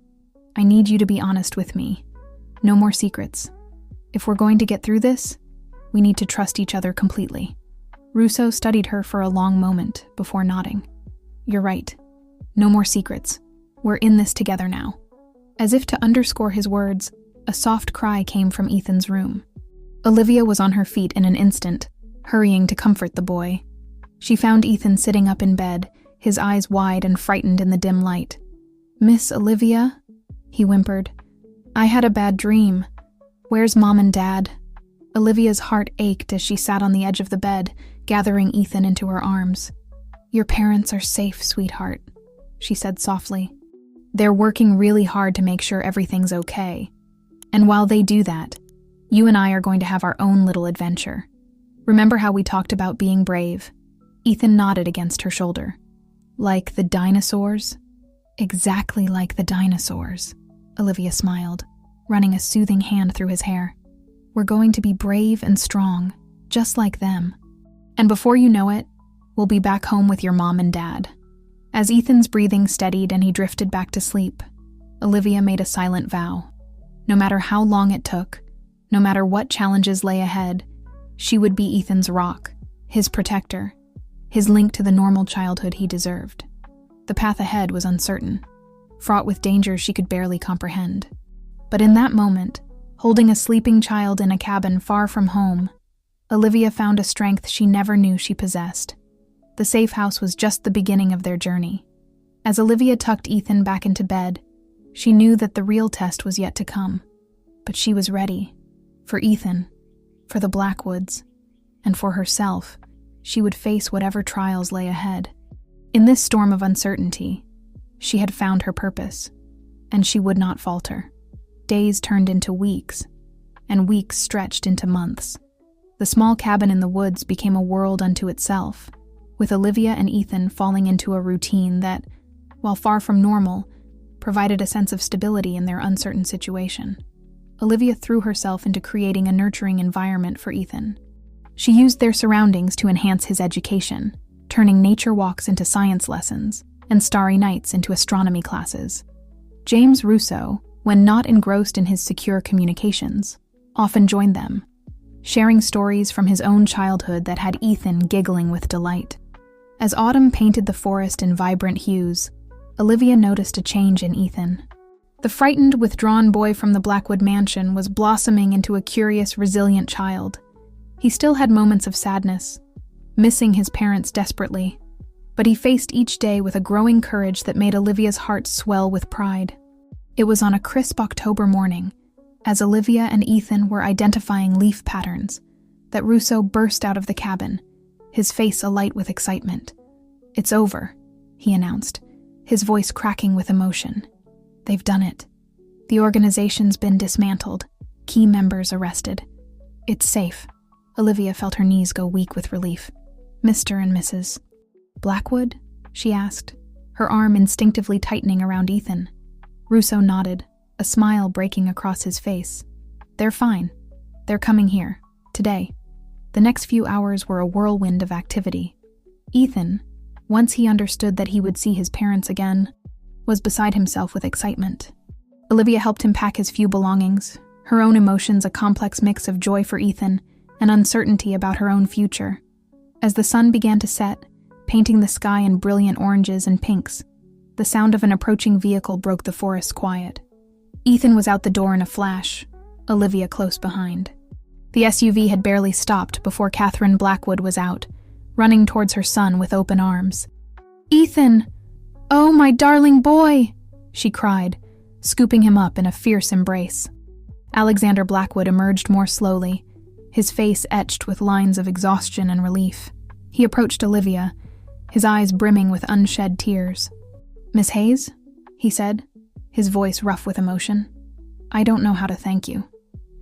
Speaker 2: I need you to be honest with me. No more secrets. If we're going to get through this, we need to trust each other completely. Russo studied her for a long moment before nodding. You're right. No more secrets. We're in this together now. As if to underscore his words, a soft cry came from Ethan's room. Olivia was on her feet in an instant, hurrying to comfort the boy. She found Ethan sitting up in bed, his eyes wide and frightened in the dim light. Miss Olivia? He whimpered. I had a bad dream. Where's Mom and Dad? Olivia's heart ached as she sat on the edge of the bed, gathering Ethan into her arms. Your parents are safe, sweetheart, she said softly. They're working really hard to make sure everything's okay. And while they do that, you and I are going to have our own little adventure. Remember how we talked about being brave? Ethan nodded against her shoulder. Like the dinosaurs? Exactly like the dinosaurs, Olivia smiled, running a soothing hand through his hair. We're going to be brave and strong, just like them. And before you know it, we'll be back home with your mom and dad. As Ethan's breathing steadied and he drifted back to sleep, Olivia made a silent vow. No matter how long it took, no matter what challenges lay ahead, she would be Ethan's rock, his protector, his link to the normal childhood he deserved. The path ahead was uncertain, fraught with dangers she could barely comprehend. But in that moment, holding a sleeping child in a cabin far from home, Olivia found a strength she never knew she possessed. The safe house was just the beginning of their journey. As Olivia tucked Ethan back into bed, she knew that the real test was yet to come. But she was ready. For Ethan, for the Blackwoods, and for herself, she would face whatever trials lay ahead. In this storm of uncertainty, she had found her purpose, and she would not falter. Days turned into weeks, and weeks stretched into months. The small cabin in the woods became a world unto itself, with Olivia and Ethan falling into a routine that, while far from normal, provided a sense of stability in their uncertain situation. Olivia threw herself into creating a nurturing environment for Ethan. She used their surroundings to enhance his education, turning nature walks into science lessons and starry nights into astronomy classes. James Russo, when not engrossed in his secure communications, often joined them, sharing stories from his own childhood that had Ethan giggling with delight. As autumn painted the forest in vibrant hues, Olivia noticed a change in Ethan. The frightened, withdrawn boy from the Blackwood mansion was blossoming into a curious, resilient child. He still had moments of sadness, missing his parents desperately, but he faced each day with a growing courage that made Olivia's heart swell with pride. It was on a crisp October morning, as Olivia and Ethan were identifying leaf patterns, that Russo burst out of the cabin, his face alight with excitement. It's over, he announced, his voice cracking with emotion. They've done it. The organization's been dismantled, key members arrested. It's safe. Olivia felt her knees go weak with relief. Mr. and Mrs. Blackwood? She asked, her arm instinctively tightening around Ethan. Russo nodded, a smile breaking across his face. They're fine. They're coming here, today. The next few hours were a whirlwind of activity. Ethan, once he understood that he would see his parents again, was beside himself with excitement. Olivia helped him pack his few belongings, her own emotions a complex mix of joy for Ethan and uncertainty about her own future. As the sun began to set, painting the sky in brilliant oranges and pinks, the sound of an approaching vehicle broke the forest's quiet. Ethan was out the door in a flash, Olivia close behind. The SUV had barely stopped before Catherine Blackwood was out, running towards her son with open arms. Ethan! Oh, my darling boy! She cried, scooping him up in a fierce embrace. Alexander Blackwood emerged more slowly, his face etched with lines of exhaustion and relief. He approached Olivia, his eyes brimming with unshed tears. Miss Hayes? He said, his voice rough with emotion. I don't know how to thank you.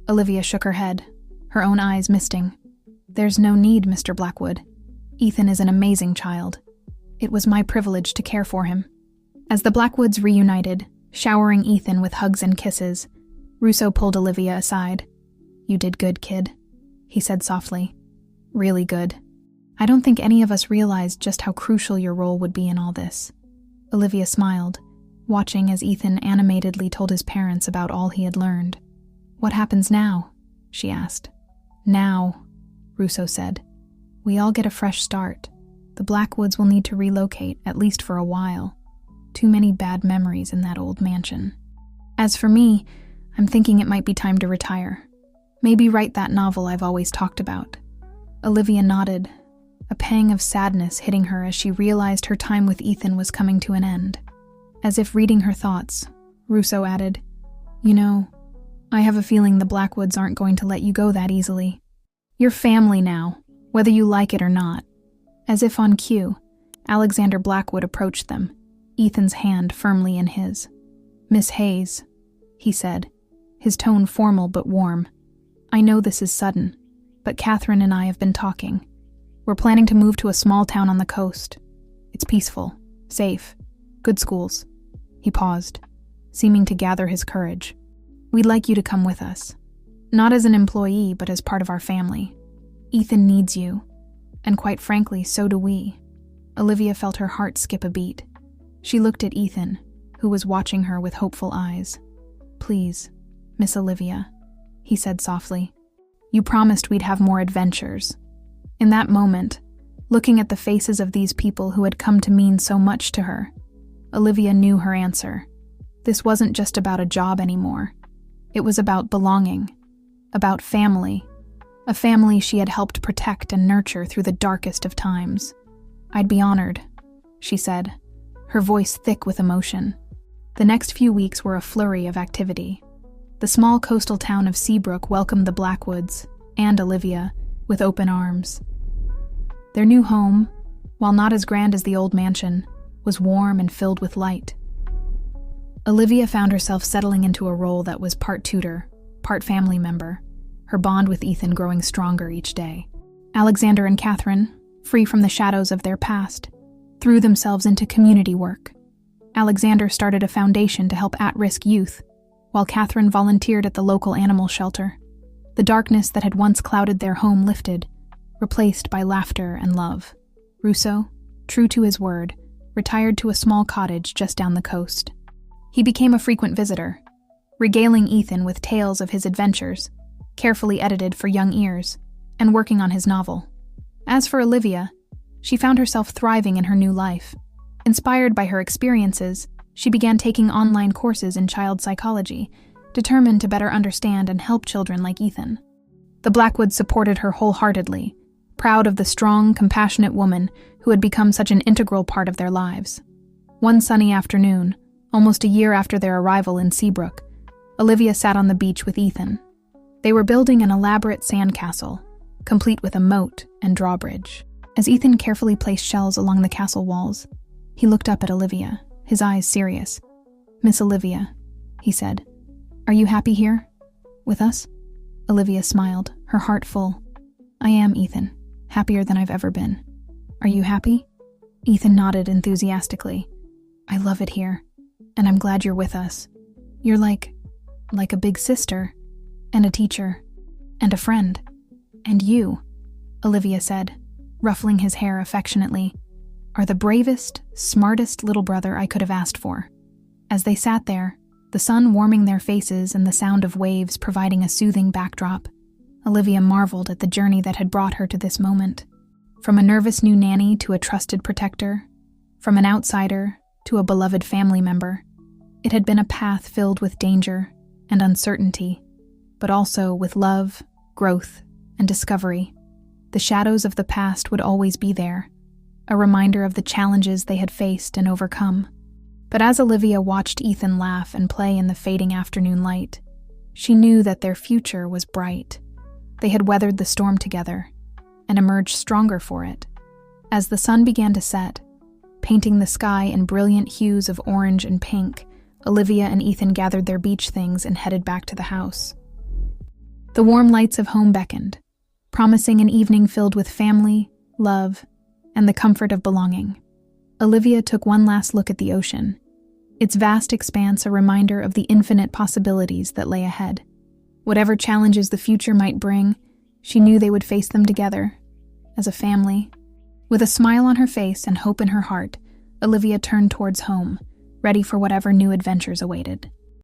Speaker 2: Olivia shook her head, her own eyes misting. There's no need, Mr. Blackwood. Ethan is an amazing child. It was my privilege to care for him. As the Blackwoods reunited, showering Ethan with hugs and kisses, Russo pulled Olivia aside. "You did good, kid," he said softly. "Really good. I don't think any of us realized just how crucial your role would be in all this." Olivia smiled, watching as Ethan animatedly told his parents about all he had learned. "What happens now?" she asked. "Now," Russo said, "we all get a fresh start. The Blackwoods will need to relocate, at least for a while. Too many bad memories in that old mansion. As for me, I'm thinking it might be time to retire. Maybe write that novel I've always talked about." Olivia nodded, a pang of sadness hitting her as she realized her time with Ethan was coming to an end. As if reading her thoughts, Russo added, "You know, I have a feeling the Blackwoods aren't going to let you go that easily. You're family now, whether you like it or not." As if on cue, Alexander Blackwood approached them, Ethan's hand firmly in his. "Miss Hayes," he said, his tone formal but warm. "I know this is sudden, but Catherine and I have been talking. We're planning to move to a small town on the coast. It's peaceful, safe, good schools." He paused, seeming to gather his courage. "We'd like you to come with us. Not as an employee, but as part of our family. Ethan needs you, and quite frankly, so do we." Olivia felt her heart skip a beat. She looked at Ethan, who was watching her with hopeful eyes. "Please, Miss Olivia," he said softly. "You promised we'd have more adventures." In that moment, looking at the faces of these people who had come to mean so much to her, Olivia knew her answer. This wasn't just about a job anymore. It was about belonging, about family, a family she had helped protect and nurture through the darkest of times. "I'd be honored," she said, her voice thick with emotion. The next few weeks were a flurry of activity. The small coastal town of Seabrook welcomed the Blackwoods, and Olivia, with open arms. Their new home, while not as grand as the old mansion, was warm and filled with light. Olivia found herself settling into a role that was part tutor, part family member, her bond with Ethan growing stronger each day. Alexander and Catherine, free from the shadows of their past, threw themselves into community work. Alexander started a foundation to help at-risk youth, while Catherine volunteered at the local animal shelter. The darkness that had once clouded their home lifted, replaced by laughter and love. Russo, true to his word, retired to a small cottage just down the coast. He became a frequent visitor, regaling Ethan with tales of his adventures, carefully edited for young ears, and working on his novel. As for Olivia, she found herself thriving in her new life. Inspired by her experiences, she began taking online courses in child psychology, determined to better understand and help children like Ethan. The Blackwoods supported her wholeheartedly, proud of the strong, compassionate woman who had become such an integral part of their lives. One sunny afternoon, almost a year after their arrival in Seabrook, Olivia sat on the beach with Ethan. They were building an elaborate sandcastle, complete with a moat and drawbridge. As Ethan carefully placed shells along the castle walls, he looked up at Olivia, his eyes serious. "Miss Olivia," he said, "are you happy here? With us?" Olivia smiled, her heart full. "I am, Ethan. Happier than I've ever been. Are you happy?" Ethan nodded enthusiastically. "I love it here, and I'm glad you're with us. You're like a big sister, and a teacher, and a friend. And you," Olivia said, ruffling his hair affectionately, "are the bravest, smartest little brother I could have asked for." As they sat there, the sun warming their faces and the sound of waves providing a soothing backdrop, Olivia marveled at the journey that had brought her to this moment. From a nervous new nanny to a trusted protector, from an outsider to a beloved family member, it had been a path filled with danger and uncertainty, but also with love, growth, and discovery. The shadows of the past would always be there, a reminder of the challenges they had faced and overcome. But as Olivia watched Ethan laugh and play in the fading afternoon light, she knew that their future was bright. They had weathered the storm together and emerged stronger for it. As the sun began to set, painting the sky in brilliant hues of orange and pink, Olivia and Ethan gathered their beach things and headed back to the house. The warm lights of home beckoned, promising an evening filled with family, love, and the comfort of belonging. Olivia took one last look at the ocean, its vast expanse a reminder of the infinite possibilities that lay ahead. Whatever challenges the future might bring, she knew they would face them together, as a family. With a smile on her face and hope in her heart, Olivia turned towards home, ready for whatever new adventures awaited.